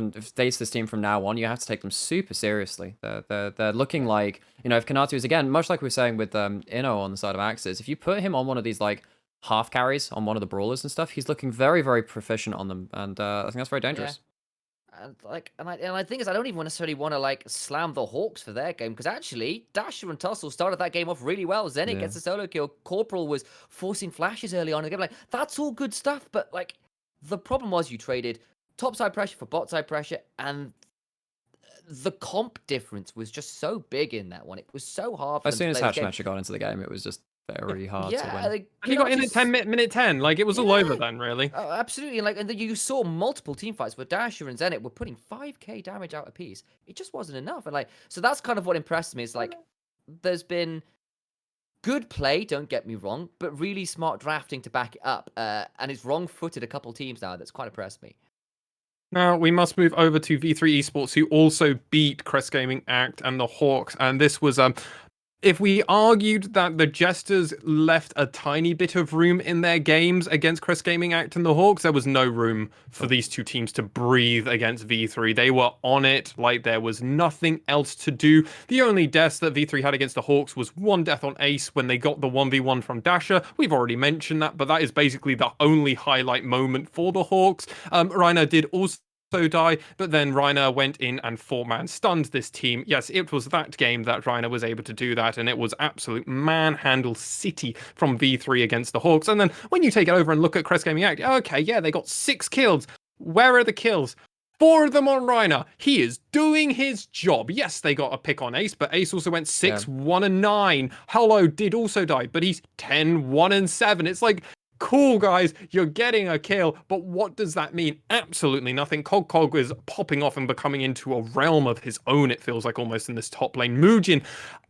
from now on, you have to take them super seriously. They're looking like, if Kanatu is, again, much like we were saying with Inno on the side of AXIZ, if you put him on one of these like half carries on one of the brawlers and stuff, he's looking very, very proficient on them, and I think that's very dangerous. And I think is I don't even necessarily want to like slam the Hawks for their game, because actually Dasher and Tussle started that game off really well. Zenit gets a solo kill. Corporal was forcing flashes early on in the game. Like, that's all good stuff, but like the problem was you traded top side pressure for bot side pressure, and the comp difference was just so big in that one. It was so hard for as soon as Hatchmatcher got into the game, it was just very hard to win. Like, he got in at minute 10. Like, it was all over then, really. Oh, absolutely. And then you saw multiple team fights where Dasher and Zenit were putting 5k damage out apiece. It just wasn't enough. And like, so that's kind of what impressed me. It's like, there's been good play, don't get me wrong, but really smart drafting to back it up. And it's wrong-footed a couple teams now that's quite impressed me. Now we must move over to V3 Esports, who also beat Crest Gaming Act and the Hawks, and this was if we argued that the Jesters left a tiny bit of room in their games against Crest Gaming Act and the Hawks, there was no room for these two teams to breathe against V3. They were on it like there was nothing else to do. The only deaths that V3 had against the Hawks was one death on Ace when they got the 1v1 from Dasher. We've already mentioned that, but that is basically the only highlight moment for the Hawks. Reiner did also die, but then Reiner went in and four-man stunned this team. Yes, it was that game that Reiner was able to do that, and it was absolute manhandle city from V3 against the Hawks. And then when you take it over and look at Crest Gaming Act, okay, yeah, they got 6 kills. Where are the kills? 4 of them on Reiner. He is doing his job. Yes, they got a pick on Ace, but Ace also went 6, 1, and 9. Hello did also die, but he's 10, 1, and 7. It's like, cool, guys, you're getting a kill, but what does that mean? Absolutely nothing. Cog is popping off and becoming into a realm of his own, it feels like, almost in this top lane. Muujin,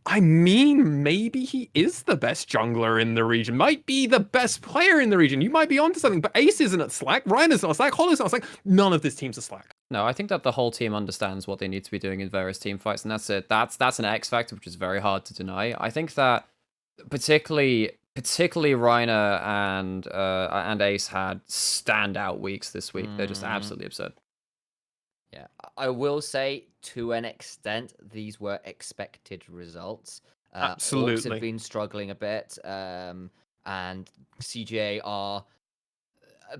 I mean, maybe he is the best jungler in the region, might be the best player in the region. You might be onto something, but Ace isn't at Slack, Reiner's not at Slack, Hollow's not at Slack. None of this team's at Slack. No, I think that the whole team understands what they need to be doing in various team fights, and that's it. That's an X factor, which is very hard to deny. I think that particularly Reiner and Ace had standout weeks this week. They're just absolutely absurd. Yeah, I will say to an extent these were expected results. Absolutely. Hawks have been struggling a bit, and CJ are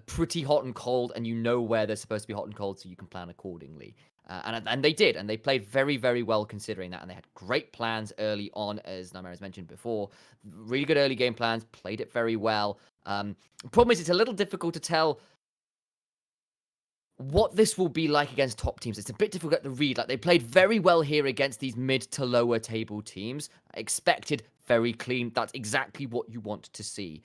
pretty hot and cold, and you know where they're supposed to be hot and cold, so you can plan accordingly. And they did, and they played very, very well considering that, and they had great plans early on, as Nymaera has mentioned before. Really good early game plans, played it very well. Problem is, it's a little difficult to tell what this will be like against top teams. It's a bit difficult to read. Like, they played very well here against these mid to lower table teams. Expected, very clean. That's exactly what you want to see.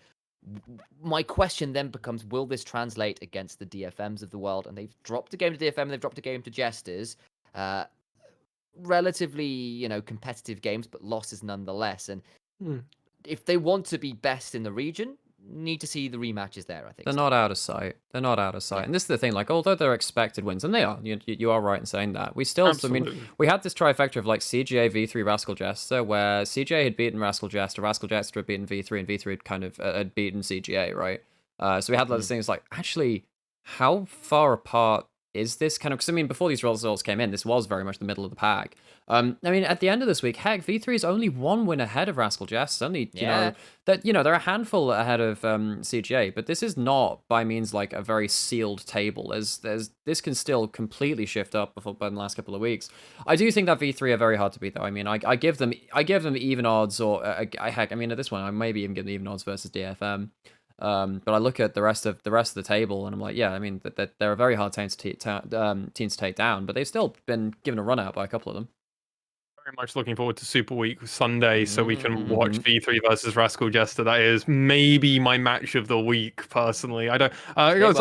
My question then becomes, will this translate against the DFMs of the world? And they've dropped a game to DFM, and they've dropped a game to Jesters. Relatively, competitive games, but losses nonetheless. And if they want to be best in the region, need to see the rematches there, I think. They're not out of sight. They're not out of sight. Yeah. And this is the thing, like, although they're expected wins, and they are, you are right in saying that, we still, Absolutely. I mean, we had this trifecta of, like, CGA, V3, Rascal Jester, where CGA had beaten Rascal Jester had beaten V3, and V3 had kind of had beaten CGA, right? So we had those things like, actually, how far apart is this kind of, because I mean, before these results came in, this was very much the middle of the pack. I mean, at the end of this week, heck, V3 is only 1 win ahead of Rascal Jester. Only, they're a handful ahead of CGA, but this is not by means like a very sealed table. This can still completely shift up by the last couple of weeks. I do think that V3 are very hard to beat, though. I mean, I give them even odds, or heck, I mean, at this one, I maybe even give them even odds versus DFM. But I look at the rest of the table, and I'm like, yeah, I mean, they're a very hard team to take down, but they've still been given a run out by a couple of them. Very much looking forward to Super Week Sunday, so we can watch V3 versus Rascal Jester. That is maybe my match of the week, personally. I don't. It's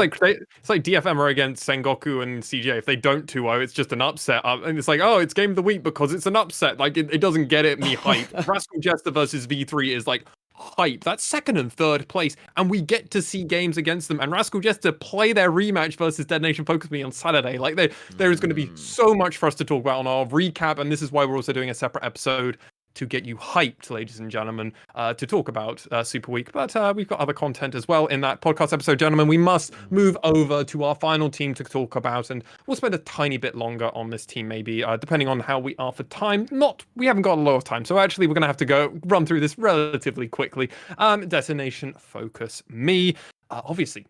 like DFM are against Sengoku and CJ. If they don't 2-0, it's just an upset, and it's like, oh, it's game of the week because it's an upset. Like it doesn't get me hype. Rascal Jester versus V3 is like hype. That's second and third place, and we get to see games against them. And Rascal Jester play their rematch versus DetonatioN FocusMe on Saturday. Like there is going to be so much for us to talk about on our recap, and this is why we're also doing a separate episode to get you hyped, ladies and gentlemen, to talk about Super Week. But we've got other content as well in that podcast episode, gentlemen. We must move over to our final team to talk about, and we'll spend a tiny bit longer on this team, maybe, depending on how we are for time. We haven't got a lot of time, so actually we're going to have to go run through this relatively quickly. Destination Focus Me. Obviously,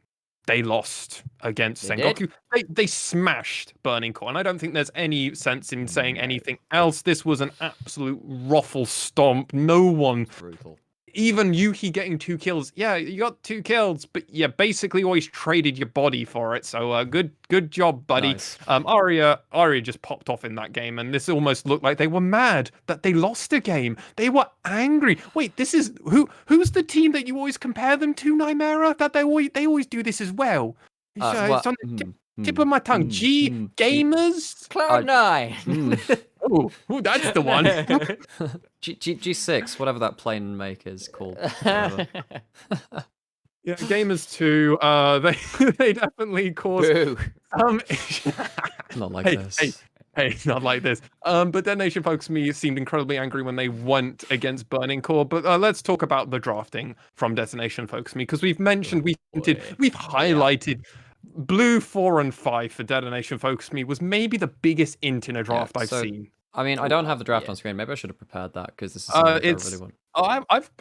they lost against Sengoku. They smashed Burning Core, and I don't think there's any sense in saying anything else. This was an absolute ruffle stomp. No one, brutal. Even Yuki getting 2 kills. Yeah, you got 2 kills, but yeah, basically always traded your body for it. So good job, buddy. Nice. Arya just popped off in that game, and this almost looked like they were mad that they lost a game. They were angry. Wait, this is who's the team that you always compare them to, Nymaera? That they always do this as well. It's on the tip of my tongue. Gamers? Cloud9. Oh, that's the one. G6, whatever that plane maker is called. Yeah, Gamers 2, they definitely caused Boo. some Not like hey, this. hey, not like this. But Detonation FocusMe seemed incredibly angry when they went against Burning Core. But let's talk about the drafting from Detonation FocusMe, because we've mentioned, we've hinted, we've highlighted Blue 4 and 5 for Detonation FocusMe was maybe the biggest int in a draft I've so, seen. I mean, I don't have the draft on screen. Maybe I should have prepared that because this is something which I really want.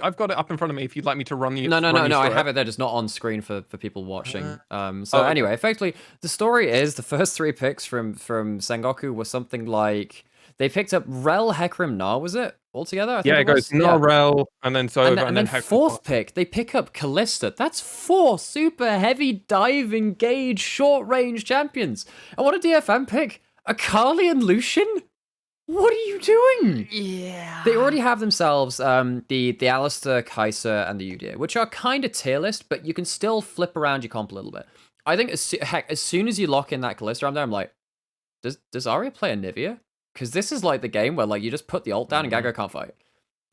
I've got it up in front of me if you'd like me to run you. No. run you I through have it. it there, just not on screen for people watching. So okay. anyway, effectively, the story is the first 3 picks from Sengoku were something like they picked up Rel, Hecarim, Na, was it altogether? I think Yeah, it goes Narel and then Sova and then Hecarim. fourth pick, they pick up Callista. That's 4 super heavy dive engage short range champions. And what a DFM pick? Akali and Lucian? What are you doing? Yeah. They already have themselves the Alistair, Kai'Sa, and the Udyr, which are kind of tier list, but you can still flip around your comp a little bit. I think as soon as you lock in that Callista, I'm like, does Arya play a Nivea? Because this is like the game where like you just put the ult down and Gaga can't fight.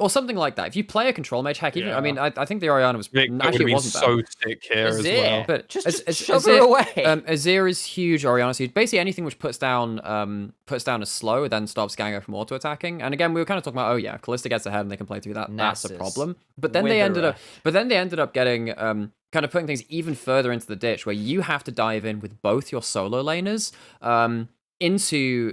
Or something like that. If you play a control mage, heck, even I mean, I think the Orianna was actually it wasn't bad. So sick here as well. But just shove her away. Azir is huge, Orianna's huge. Basically anything which puts down a slow, then stops Ganga from auto attacking. And again, we were kind of talking about, oh yeah, Callista gets ahead and they can play through that. That's a problem. But then they ended up getting kind of putting things even further into the ditch where you have to dive in with both your solo laners. Into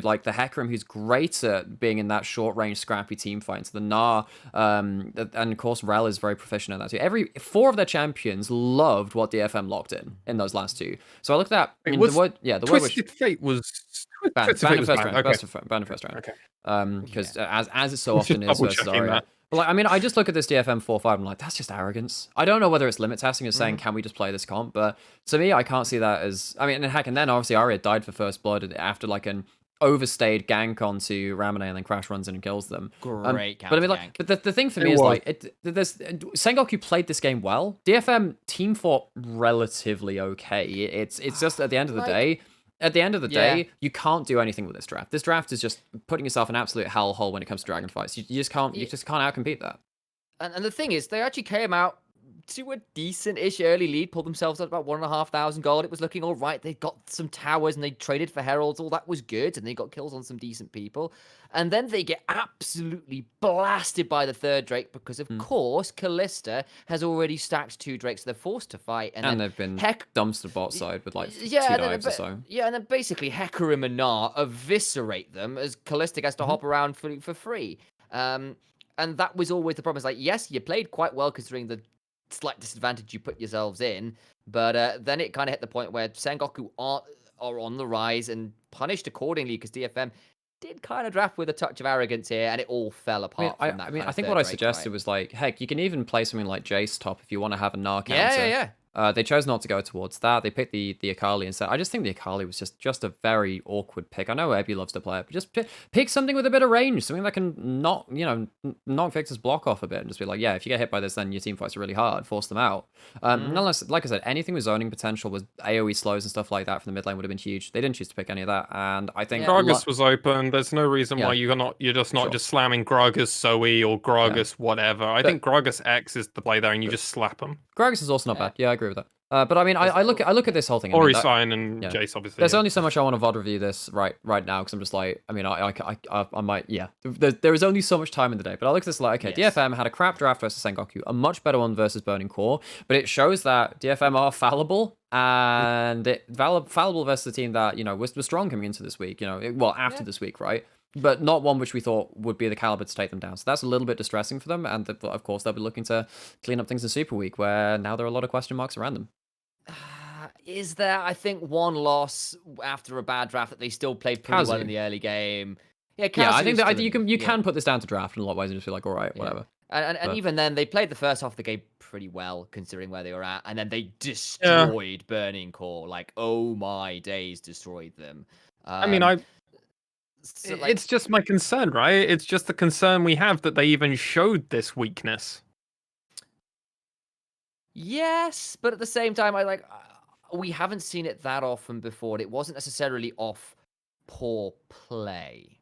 like the Hecarim, who's great at being in that short range scrappy team fight, into the Gnar, and of course Rel is very proficient at that too. 4 of their champions loved what DFM locked in those last 2. So I looked at the word Twisted Fate was banned in first round. Okay. Because as it so often is versus Arya. But like, I mean, I just look at this DFM 4-5 and I'm like, that's just arrogance. I don't know whether it's limit testing or saying, can we just play this comp? But to me, I can't see that as... I mean, and heck, and then obviously Arya died for First Blood after like an overstayed gank onto Ramune and then Crash runs in and kills them. Great but I mean, like, but the thing for me is like, Sengoku played this game well. DFM team fought relatively okay. It's just at the end of the day... At the end of the day, you can't do anything with this draft. This draft is just putting yourself in absolute hellhole when it comes to dragon fights. You just can't outcompete that. And the thing is, they actually came out to a decent-ish early lead, pulled themselves up about 1,500 gold. It was looking all right. They got some towers and they traded for heralds. All that was good, and they got kills on some decent people. And then they get absolutely blasted by the third Drake because, of course, Callista has already stacked 2 Drakes. So they're forced to fight. And they've been dumpster bot side with like 2 dives or so. Yeah, and then basically Hecarim and Gnar eviscerate them as Callista gets to hop around for free. And that was always the problem. It's like, yes, you played quite well considering the slight disadvantage you put yourselves in, but then it kind of hit the point where Sengoku are on the rise and punished accordingly because DFM did kind of draft with a touch of arrogance here, and it all fell apart. I think what I suggested was like, heck, you can even play something like Jace top if you want to have a Gnar counter. Yeah. They chose not to go towards that. They picked the Akali instead. I just think the Akali was just a very awkward pick. I know Ebby loves to play it, but just pick something with a bit of range, something that can knock Victor's block off a bit, and just be like, yeah, if you get hit by this, then your team fights are really hard. Force them out. Unless, like I said, anything with zoning potential, with AoE slows and stuff like that from the mid lane would have been huge. They didn't choose to pick any of that, and I think Gragas was open. There's no reason why you're just not just slamming Gragas Zoe or Gragas whatever. I think Gragas X is the play there, and you just slap them. Gragas is also not bad. Yeah, I agree with that. But I mean, I look at this whole thing. Ori Sign and Jace, obviously. There's only so much I want to VOD review this right now because I'm just like, I mean, I might, yeah. There is only so much time in the day, but I look at this like, okay, DFM had a crap draft versus Sengoku, a much better one versus Burning Core, but it shows that DFM are fallible and fallible versus a team that was strong coming into this week. After this week, right? But not one which we thought would be the caliber to take them down. So that's a little bit distressing for them, and of course they'll be looking to clean up things in Super Week, where now there are a lot of question marks around them. Is there, I think, one loss after a bad draft that they still played pretty well in the early game? Yeah, I think that you can put this down to draft in a lot of ways and just be like, all right, whatever. And even then, they played the first half of the game pretty well, considering where they were at, and then they destroyed Burning Core. Like, oh my days, destroyed them. It's just my concern, right? It's just the concern we have that they even showed this weakness. Yes, but at the same time, we haven't seen it that often before. It wasn't necessarily off poor play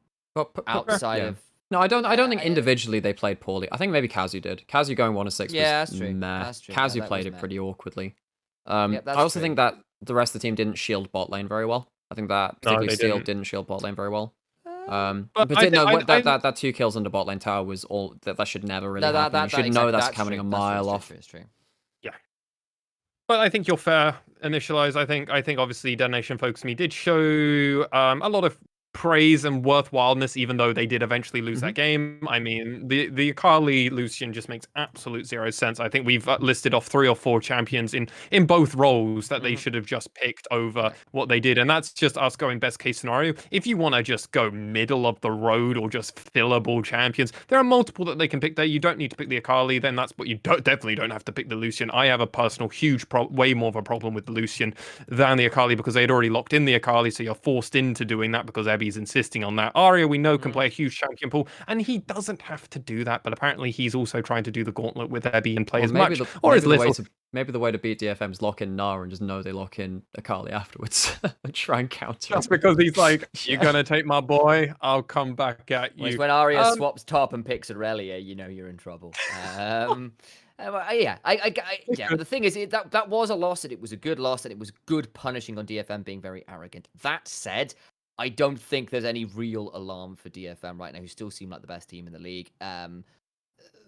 outside of No, I don't think individually they played poorly. I think maybe Kazu did. Kazu going 1-6 Yeah, was that's true. meh. That's true. Kazu That played was it meh. pretty awkwardly. Yep, I that's also true. think that the rest of the team didn't shield bot lane very well. I think that particularly they Steel didn't. didn't shield bot lane very well. But I think That 2 kills under bot lane tower was all that should never really happen. You should know that's coming a mile off. That's true. Yeah. But I think you're fair, Initialize. I think obviously Detonation FocusMe did show a lot of praise and worthwhileness, even though they did eventually lose that game. I mean, the Akali Lucian just makes absolute zero sense. I think we've listed off 3 or 4 champions in both roles that they should have just picked over what they did, and that's just us going best case scenario. If you want to just go middle of the road or just fillable champions, there are multiple that they can pick there. You don't need to pick the Akali, then that's what you definitely don't have to pick the Lucian. I have a personal huge way more of a problem with the Lucian than the Akali because they had already locked in the Akali, so you're forced into doing that because Ebby's insisting on that. Arya, we know, can play a huge champion pool, and he doesn't have to do that, but apparently he's also trying to do the gauntlet with Ebby and play as much or as little. Maybe the way to beat DFM is lock in Nara and just know they lock in Akali afterwards and try and counter. Just because he's like, you're gonna take my boy, I'll come back at you. Well, when Arya swaps top and picks Aurelia, you know you're in trouble. Yeah, but the thing is, that was a loss, and it was a good loss, and it was good punishing on DFM being very arrogant. That said, I don't think there's any real alarm for DFM right now, who still seem like the best team in the league.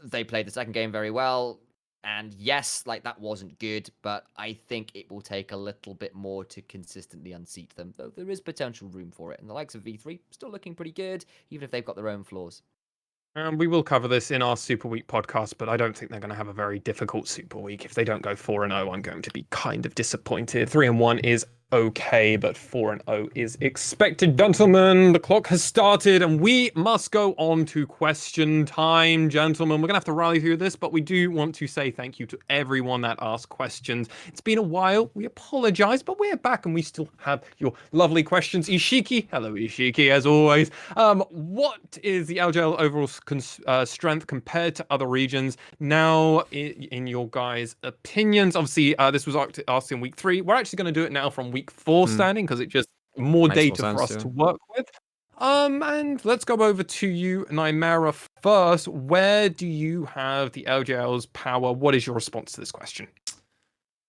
They played the second game very well, and yes, like that wasn't good, but I think it will take a little bit more to consistently unseat them, though there is potential room for it. And the likes of V3 still looking pretty good, even if they've got their own flaws. We will cover this in our Super Week podcast, but I don't think they're going to have a very difficult Super Week. If they don't go 4-0, I'm going to be kind of disappointed. 3-1 is okay, but 4-0 is expected. Gentlemen, the clock has started, and we must go on to question time, gentlemen. We're going to have to rally through this, but we do want to say thank you to everyone that asked questions. It's been a while. We apologize, but we're back, and we still have your lovely questions. Ishiki, hello, Ishiki, as always. What is the LJL overall strength compared to other regions now, in your guys' opinions? Obviously, this was asked in week 3. We're actually going to do it now from week 4 standing because it just more data for us to work with. And let's go over to you, Nymaera, first. Where do you have the LJL's power? What is your response to this question?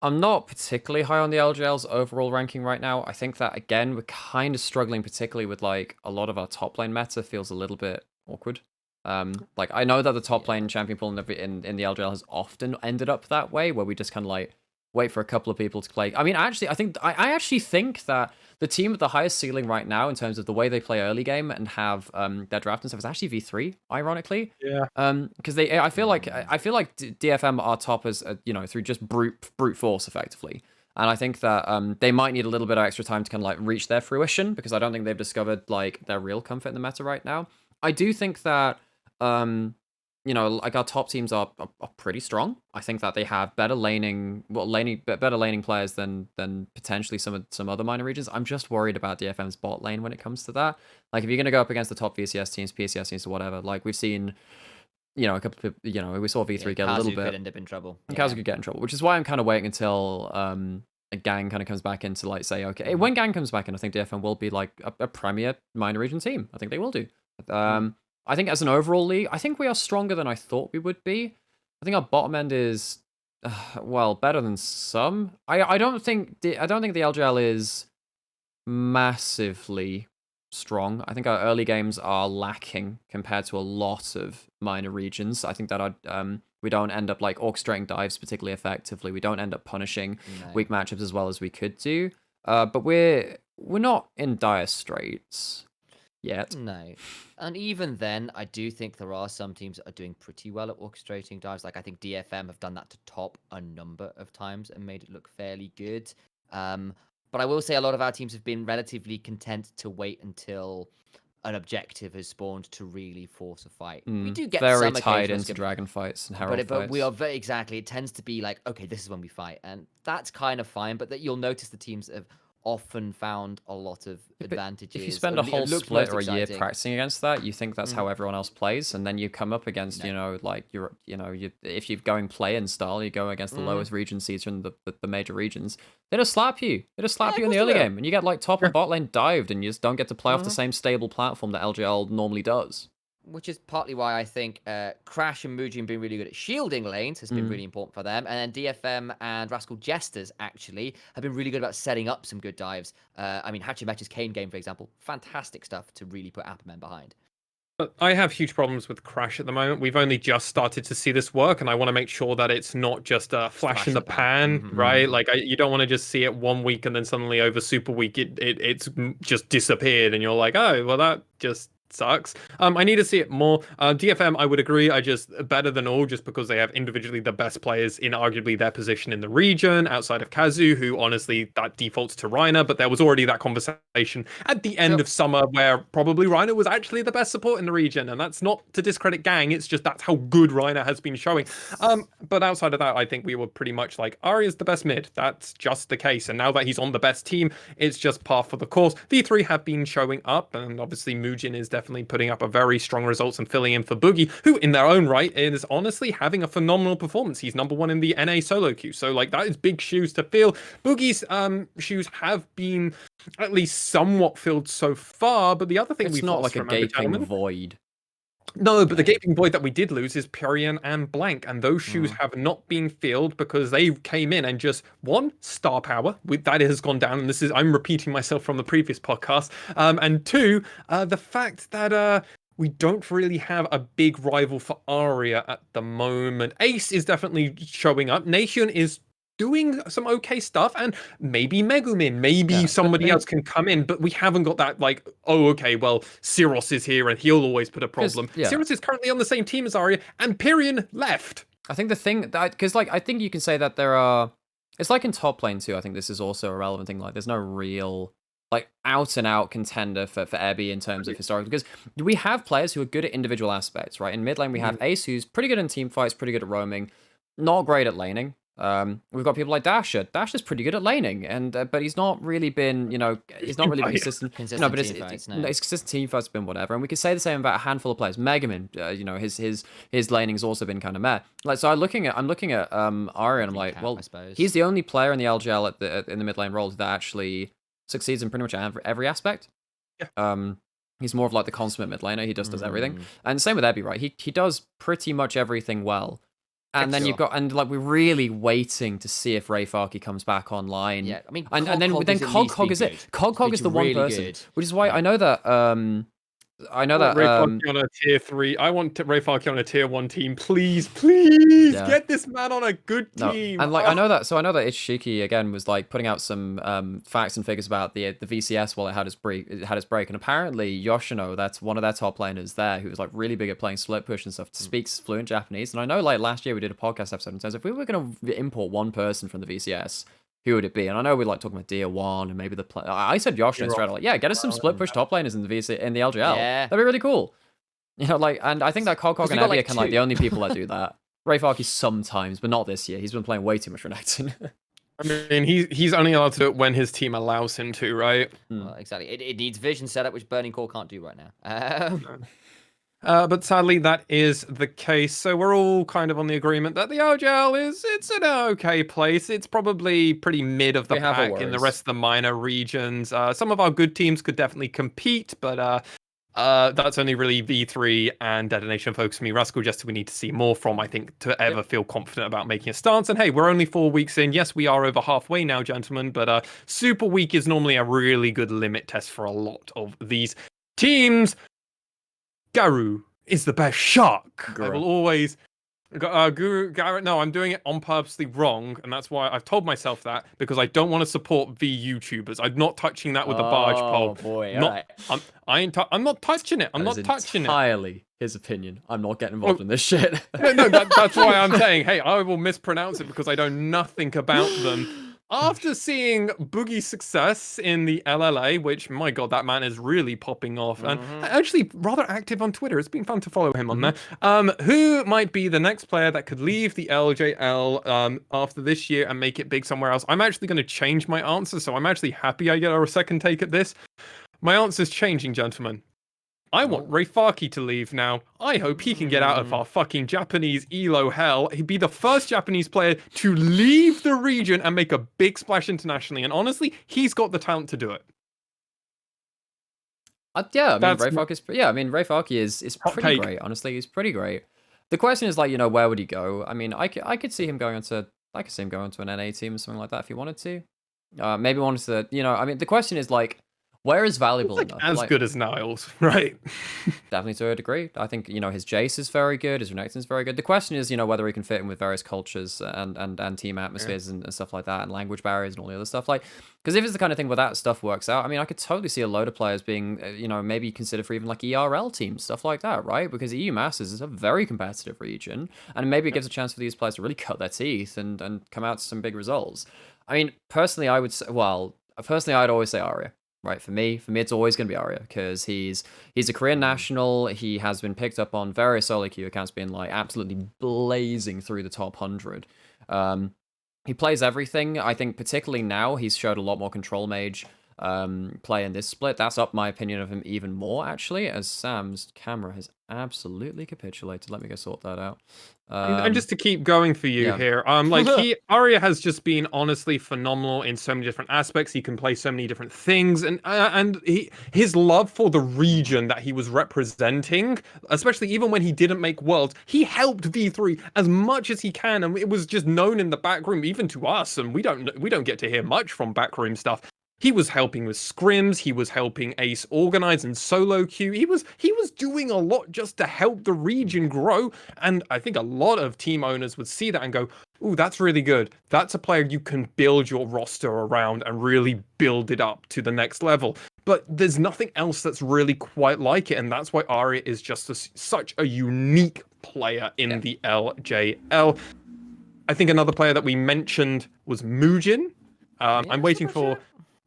I'm not particularly high on the LJL's overall ranking right now. I think that, again, we're kind of struggling, particularly with, like, a lot of our top lane meta feels a little bit awkward. Like, I know that the top lane champion pool in the LJL has often ended up that way, where we just kind of, like, wait for a couple of people to play. I mean, actually, I actually think that the team with the highest ceiling right now in terms of the way they play early game and have their draft and stuff is actually V3, ironically. Yeah. Because I feel like DFM are toppers, through just brute force effectively. And I think that they might need a little bit of extra time to kind of like reach their fruition, because I don't think they've discovered like their real comfort in the meta right now. I do think that like our top teams are pretty strong. I think that they have better laning players than potentially some other minor regions. I'm just worried about DFM's bot lane when it comes to that. Like, if you're gonna go up against the top VCS teams, PCS teams, or whatever, like we've seen, a couple of, we saw V3 get a little bit. Kazu could end up in trouble. And Kazu could get in trouble, which is why I'm kind of waiting until a gang kind of comes back in to like say, okay, when gang comes back in, I think DFM will be like a premier minor region team. I think they will do. I think as an overall league, I think we are stronger than I thought we would be. I think our bottom end is, better than some. I don't think the LJL is massively strong. I think our early games are lacking compared to a lot of minor regions. I think that we don't end up like orchestrating dives particularly effectively. We don't end up punishing weak matchups as well as we could do. But we're not in dire straits yet. No. And even then, I do think there are some teams that are doing pretty well at orchestrating dives. Like, I think DFM have done that to top a number of times and made it look fairly good. But I will say a lot of our teams have been relatively content to wait until an objective has spawned to really force a fight. We do get very some tied into dragon fights and herald fights. But we are very, exactly, it tends to be like, okay, this is when we fight. And that's kind of fine, but that you'll notice the teams that have often found a lot of advantages. If you spend a whole split or a year practicing against that, you think that's how everyone else plays, and then you come up against, if you're going play-in style, you go against the lowest region seeds from the major regions, they just slap you. They just slap you in the early game, and you get like top and bot lane dived, and you just don't get to play off the same stable platform that LJL normally does. which is partly why I think Crash and Mujin being really good at shielding lanes has been really important for them. And then DFM and Rascal Jesters actually have been really good about setting up some good dives. I mean, Hachimechi's Kane game, for example, fantastic stuff to really put Apperman behind. But I have huge problems with Crash at the moment. We've only just started to see this work, and I want to make sure that it's not just a flash in the pan, right? Like, you don't want to just see it 1 week and then suddenly over Super Week it's just disappeared, and you're like, oh, well, that just sucks. I need to see it more. DFM, I would agree, are just better than all, just because they have individually the best players in arguably their position in the region, outside of Kazu, who honestly that defaults to Reiner. But there was already that conversation at the end of summer where probably Reiner was actually the best support in the region, and that's not to discredit Gang. It's just that's how good Reiner has been showing. But outside of that, I think we were pretty much like Aria's the best mid. That's just the case, and now that he's on the best team, it's just par for the course. V3 have been showing up, and obviously Mujin is definitely putting up a very strong results and filling in for Boogie, who in their own right is honestly having a phenomenal performance. He's number 1 in the NA solo queue, so like that is big shoes to fill. Boogie's shoes have been at least somewhat filled so far, but the other thing it's not like a gaping void. No, but the gaping void that we did lose is Purian and Blank, and those shoes have not been filled because they came in and just, one, star power, that has gone down, and I'm repeating myself from the previous podcast, and two, the fact that we don't really have a big rival for Aria at the moment. Ace is definitely showing up. Nation is doing some okay stuff, and maybe Megumin, maybe somebody else can come in, but we haven't got that, like, oh, okay, well, Syros is here and he'll always put a problem. Syros is currently on the same team as Arya, and Pyrian left. I think the thing that, because like I think you can say that there are, it's like in top lane too, I think this is also a relevant thing, like there's no real like out and out contender for Ebby in terms of historical, because we have players who are good at individual aspects, right? In mid lane we have Ace, who's pretty good in team fights, pretty good at roaming, not great at laning. We've got people like Dasher. Dasher's pretty good at laning, and but he's not really been, he's not really been consistent. No, but his consistent team fight's been whatever. And we could say the same about a handful of players. Megamin, his laning's also been kind of meh. Like, so I'm looking at Arya, and I'm like, well, he's the only player in the LJL in the mid lane role that actually succeeds in pretty much every aspect. Yeah. He's more of like the consummate mid laner. He just does everything. And same with Ebby, right? He does pretty much everything well. And then you've got, and like we're really waiting to see if Ray Farkey comes back online. Yeah, I mean, and then Cog is it. Cog is the one person, which is why I know that Ray Farkey on a tier 3. I want Ray Farkey on a tier 1 team. Please get this man on a good team. And like I know that Ishiki again was like putting out some facts and figures about the VCS while it had its break, and apparently Yoshino, that's one of their top laners there, who was like really big at playing split push and stuff, speaks fluent Japanese. And I know like last year we did a podcast episode and says if we were going to import one person from the VCS, who would it be? And I know we're like talking about Dia1 and maybe I said Yoshino straight, like, yeah, get us some split push top laners in the LJL. Yeah. That'd be really cool. Like, and I think that Cog and Ebby are kind of like the only people that do that. Ray Farkey sometimes, but not this year. He's been playing way too much Renekton. I mean, he's only allowed to do it when his team allows him to, right? Well, exactly. It needs vision setup, which Burning Core can't do right now. But sadly, that is the case. So we're all kind of on the agreement that the LJL it's an okay place. It's probably pretty mid of the pack in the rest of the minor regions. Some of our good teams could definitely compete, but that's only really V3 and DetonatioN FocusMe. Rascal Jester we need to see more from, I think, to ever feel confident about making a stance. And hey, we're only 4 weeks in. Yes, we are over halfway now, gentlemen, but Super Week is normally a really good limit test for a lot of these teams. Garu is the best shark. I will always Garrett. No, I'm doing it on purposely wrong, and that's why I've told myself that, because I don't want to support V YouTubers. I'm not touching that with the barge pole. Oh boy, I'm not touching it. I'm not touching it. Entirely his opinion. I'm not getting involved in this shit. That's why I'm saying, hey, I will mispronounce it because I know nothing about them. After seeing Boogie's success in the LLA, which, my God, that man is really popping off, and actually rather active on Twitter. It's been fun to follow him on there. Who might be the next player that could leave the LJL after this year and make it big somewhere else? I'm actually going to change my answer, so I'm actually happy I get a second take at this. My answer's changing, gentlemen. I want Ray Farkey to leave now. I hope he can get out of our fucking Japanese ELO hell. He'd be the first Japanese player to leave the region and make a big splash internationally. And honestly, he's got the talent to do it. Yeah, I mean, That's Rayfark is Rayfark is hot pretty take. great. Honestly, he's pretty great. The question is like, where would he go? I mean, I could see him going onto an NA team or something like that if he wanted to. Maybe wanted to, I mean, the question is like, where is valuable It's like enough? as Like, good as Niles, right? definitely to a degree. I think, his Jace is very good, his Renekton is very good. The question is, whether he can fit in with various cultures and team atmospheres and stuff like that, and language barriers and all the other stuff. Like, because if it's the kind of thing where that stuff works out, I mean, I could totally see a load of players being, maybe considered for even like ERL teams, stuff like that, right? Because EU Masters is a very competitive region, and maybe it gives a chance for these players to really cut their teeth and come out to some big results. I mean, personally, I'd always say Aria. Right, for me, it's always going to be Aria because he's a Korean national. He has been picked up on various solo queue accounts, being like absolutely blazing through the top 100. He plays everything. I think particularly now he's showed a lot more control mage play in this split. That's upped my opinion of him even more, actually, as Sam's camera has absolutely capitulated. Let me go sort that out. And just to keep going for you here, Arya has just been honestly phenomenal in so many different aspects. He can play so many different things, and his love for the region that he was representing, especially even when he didn't make Worlds, he helped V3 as much as he can, and it was just known in the backroom, even to us, and we don't get to hear much from backroom stuff. He was helping with scrims. He was helping Ace organize and solo queue. He was doing a lot just to help the region grow. And I think a lot of team owners would see that and go, "Ooh, that's really good. That's a player you can build your roster around and really build it up to the next level." But there's nothing else that's really quite like it, and that's why Aria is just such a unique player in the LJL. I think another player that we mentioned was Muujin. I'm waiting for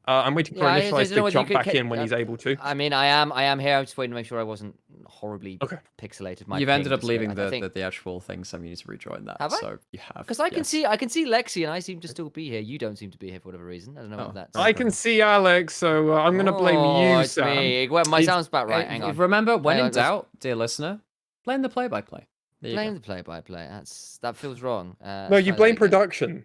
Initia1ise to jump back in when he's able to. I mean, I am here. I'm just waiting to make sure I wasn't horribly pixelated. You've ended up leaving the actual thing, so you need to rejoin that. Have I? So you have. Because I can see Lexi, and I seem to still be here. You don't seem to be here for whatever reason. I don't know what that's. I can see Alex, so I'm going to blame you, Sam. Me. Well, my sound's about right. Hang on. Remember, when in doubt, dear listener, blame the play-by-play. Blame the play-by-play. That feels wrong. No, you blame production.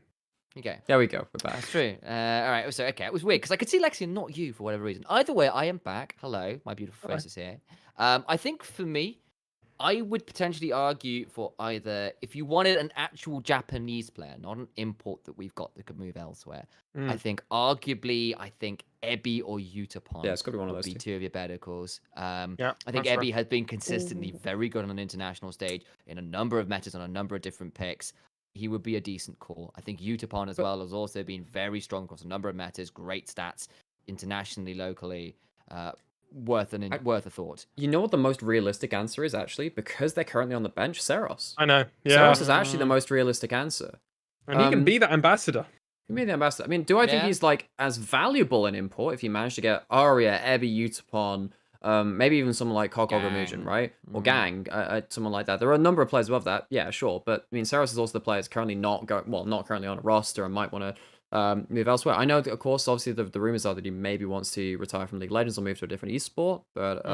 Okay. There we go. We're back. That's true. All right. So, okay, it was weird because I could see Lexi and not you for whatever reason. Either way, I am back. Hello, my beautiful face is here. I think for me, I would potentially argue for either if you wanted an actual Japanese player, not an import that we've got that could move elsewhere. I think arguably, Ebby or Utapon. Yeah, it's got to be one of those two of your better calls. I think that's Ebby right. has been consistently very good on an international stage in a number of metas on a number of different picks. He would be a decent call. I think Utapon as well has also been very strong across a number of metas, great stats internationally, locally. Worth a thought. You know what the most realistic answer is, actually? Because they're currently on the bench, Seros. I know. Yeah. Seros is actually the most realistic answer. And he can be that ambassador. He can be the ambassador. I mean, do I think he's like as valuable an import if you manage to get Aria, Ebby, Utapon, maybe even someone like Kokog or Muujin, right? Or Gang, someone like that. There are a number of players above that. Yeah, sure. But I mean, Seros is also the player that's currently not currently on a roster and might want to move elsewhere. I know that, of course, obviously the rumors are that he maybe wants to retire from League of Legends or move to a different esport, but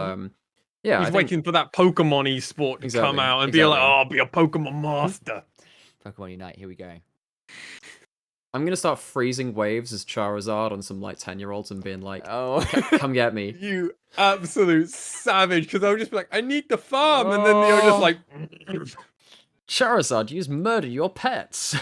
he's waiting for that Pokemon esport to come out and be like, "Oh, I'll be a Pokemon master." Pokemon Unite, here we go. I'm gonna start freezing waves as Charizard on some like 10-year-olds and being like, "Oh, come get me, you absolute savage!" Because I'll just be like, "I need the farm," and then they're just like, "Charizard, you just murdered your pets."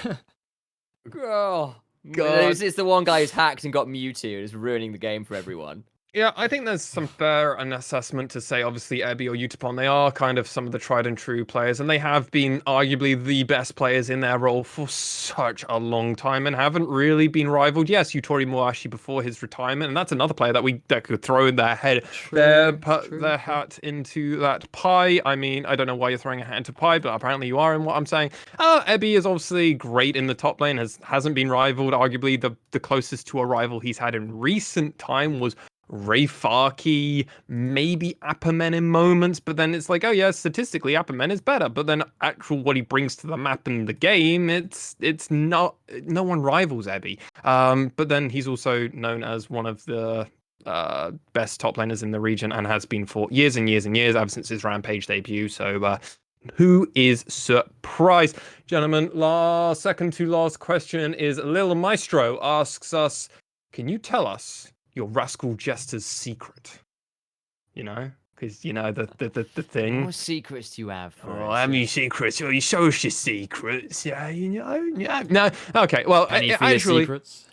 Oh. God. It's the one guy who's hacked and got Mewtwo and is ruining the game for everyone. Yeah, I think there's some fair an assessment to say, obviously, Ebby or Utapon, they are kind of some of the tried and true players, and they have been arguably the best players in their role for such a long time and haven't really been rivaled. Yes, Yutori Muashi before his retirement, and that's another player that could throw their hat into that pie. I mean, I don't know why you're throwing a hat into pie, but apparently you are in what I'm saying. Ebby is obviously great in the top lane, hasn't been rivaled. Arguably, the closest to a rival he's had in recent time was Rayfarky, maybe Apperman in moments, but then it's like, oh yeah, statistically Apperman is better, but then actual what he brings to the map and the game, it's not, no one rivals Ebby. But then he's also known as one of the best top laners in the region and has been for years and years and years, ever since his Rampage debut. So who is surprised? Gentlemen, second to last question is Lil Maestro asks us, can you tell us your Rascal Jester's secret? You know, because you know the thing. What secrets do you have for Oh, us? I mean secrets. Well, you show us your secrets. Yeah, you know. Yeah. No. Okay. Well, Penny for your actually, secrets.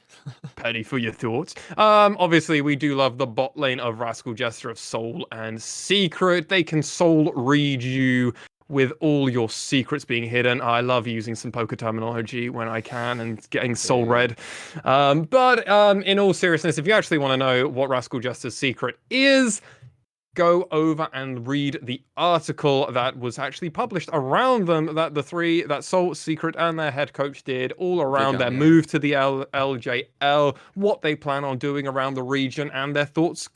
Penny for your thoughts. Obviously, we do love the bot lane of Rascal Jester of Soul and Secret. They can soul read you with all your secrets being hidden. I love using some poker terminology when I can and getting soul read. But in all seriousness, if you actually want to know what Rascal Jester's secret is, go over and read the article that was actually published around them that that Soul, Secret, and their head coach did all around their move to the LJL, what they plan on doing around the region, and their thoughts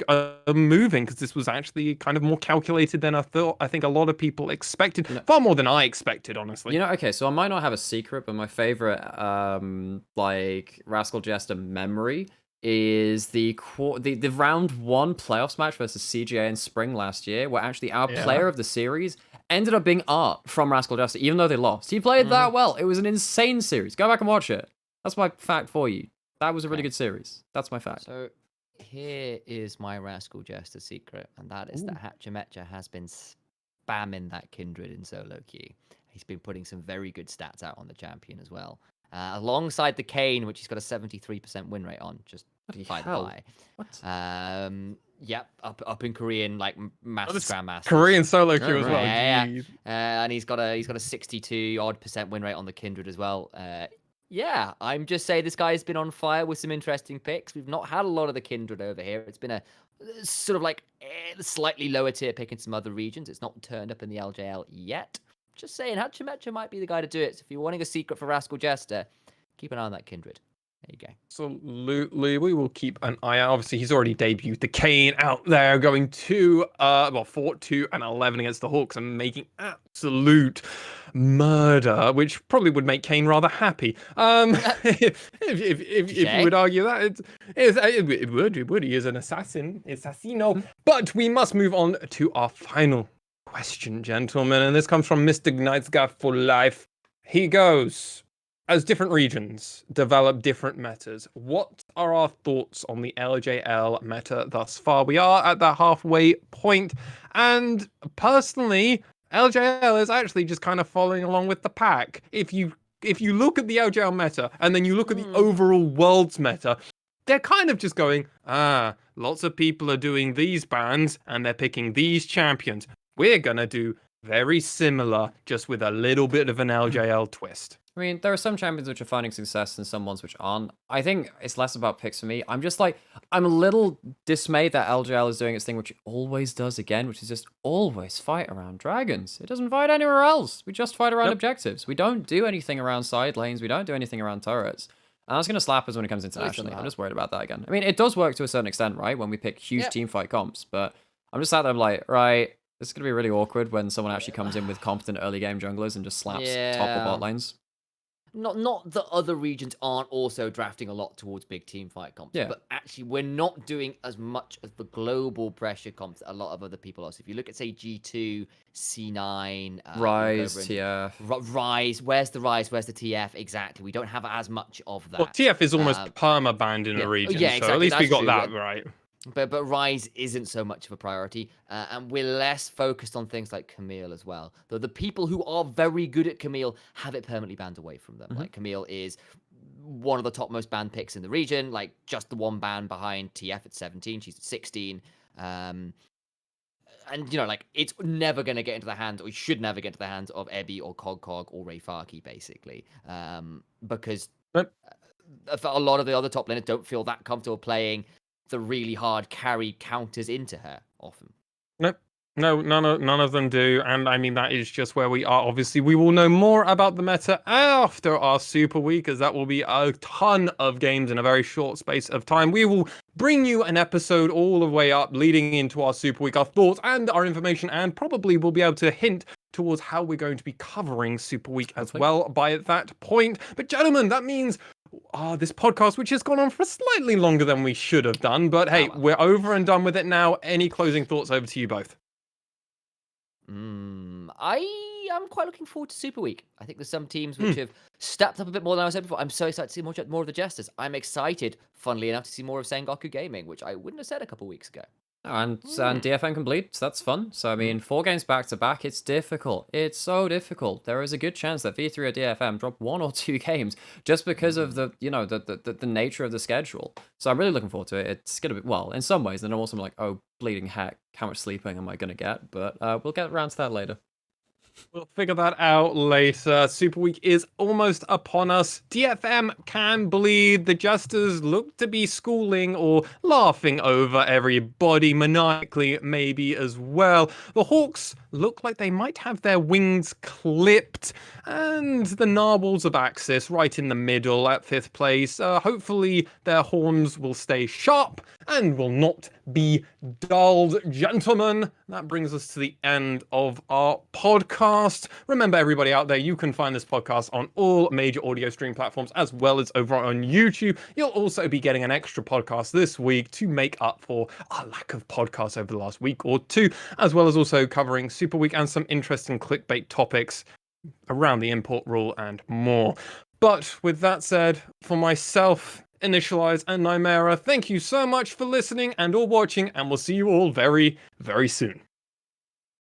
moving, because this was actually kind of more calculated than I thought. I think a lot of people expected, far more than I expected, honestly. You know, okay, so I might not have a secret, but my favorite, like, Rascal Jester memory is the round 1 playoffs match versus CGA in spring last year, where actually our player of the series ended up being Art from Rascal Jester, even though they lost. He played that well. It was an insane series. Go back and watch it. That's my fact for you. That was a really good series. That's my fact. So here is my Rascal Jester secret, and that is that Hachimecha has been spamming that Kindred in solo queue. He's been putting some very good stats out on the champion as well. Alongside the Kane, which he's got a 73% win rate on, just by the by. What? Yep, up in Korean, like Masters, Grandmasters. Korean solo queue as well. Yeah. And he's got a 62 odd% win rate on the Kindred as well. Yeah, I'm just saying this guy's been on fire with some interesting picks. We've not had a lot of the Kindred over here. It's been a sort of like slightly lower tier pick in some other regions. It's not turned up in the LJL yet. Just saying, Hachimecha might be the guy to do it. So if you're wanting a secret for Rascal Jester, keep an eye on that Kindred. There you go. Absolutely. We will keep an eye out. Obviously, he's already debuted the Kane out there, going 4-2-11 against the Hawks and making absolute murder, which probably would make Kane rather happy. If you would argue that, it would. He is an assassino. But we must move on to our final question, gentlemen, and this comes from Mr. Gnightsguy for life. He goes, as different regions develop different metas, what are our thoughts on the LJL meta thus far? We are at that halfway point, and personally, LJL is actually just kind of following along with the pack. If you look at the LJL meta and then you look at the overall world's meta, they're kind of just going, lots of people are doing these bans and they're picking these champions. We're gonna do very similar, just with a little bit of an LJL twist. I mean, there are some champions which are finding success and some ones which aren't. I think it's less about picks for me. I'm a little dismayed that LJL is doing its thing, which it always does again, which is just always fight around dragons. It doesn't fight anywhere else. We just fight around objectives. We don't do anything around side lanes. We don't do anything around turrets. And that's going to slap us when it comes internationally. I'm just worried about that again. I mean, it does work to a certain extent, right? When we pick huge team fight comps, but I'm just sat there, I'm like, right, this is going to be really awkward when someone actually comes in with competent early game junglers and just slaps top or bot lanes. Not that other regions aren't also drafting a lot towards big team fight comps, but actually we're not doing as much of the global pressure comps that a lot of other people are. So if you look at, say, G2, C9, Rise, TF. Rise, where's the Rise, where's the TF? Exactly, we don't have as much of that. Well, TF is almost perma-banned in a region, so at least we got that right. But Rise isn't so much of a priority, and we're less focused on things like Camille as well. Though the people who are very good at Camille have it permanently banned away from them. Like Camille is one of the top most banned picks in the region, like just the one ban behind TF at 17, she's at 16. And you know, like it's never going to get into the hands, or it should never get into the hands of Ebby or Cog or Ray Farkey, basically, because a lot of the other top laners don't feel that comfortable playing the really hard carry counters into her often. No, none of them do, and I mean that is just where we are. Obviously, we will know more about the meta after our Super Week, as that will be a ton of games in a very short space of time. We will bring you an episode all the way up leading into our Super Week, our thoughts and our information, and probably we'll be able to hint towards how we're going to be covering Super Week as well by that point. But gentlemen, that means this podcast, which has gone on for slightly longer than we should have done, but hey, we're over and done with it now. Any closing thoughts over to you both? I am quite looking forward to Super Week. I think there's some teams which have stepped up a bit more than I said before. I'm so excited to see more of the Jesters. I'm excited, funnily enough, to see more of Sengoku Gaming, which I wouldn't have said a couple weeks ago. And DFM complete, so that's fun. So I mean, 4 games back to back, it's difficult. It's so difficult. There is a good chance that V3 or DFM drop 1 or 2 games just because of the the nature of the schedule. So I'm really looking forward to it. It's gonna be, well, in some ways, and I'm also like, oh bleeding heck, how much sleeping am I gonna get? But we'll get around to that later. We'll figure that out later. Super Week is almost upon us. DFM can bleed. The Jesters look to be schooling or laughing over everybody maniacally, maybe as well. The Hawks look like they might have their wings clipped. And the Narwhals of AXIZ right in the middle at 5th place. Hopefully their horns will stay sharp and will not be dulled. Gentlemen, that brings us to the end of our podcast. Remember, everybody out there, you can find this podcast on all major audio stream platforms as well as over on YouTube. You'll also be getting an extra podcast this week to make up for our lack of podcasts over the last week or two, as well as also covering Super Week and some interesting clickbait topics around the import rule and more. But with that said, for myself, Initia1ise and Nymaera, thank you so much for listening and or watching, and we'll see you all very, very soon.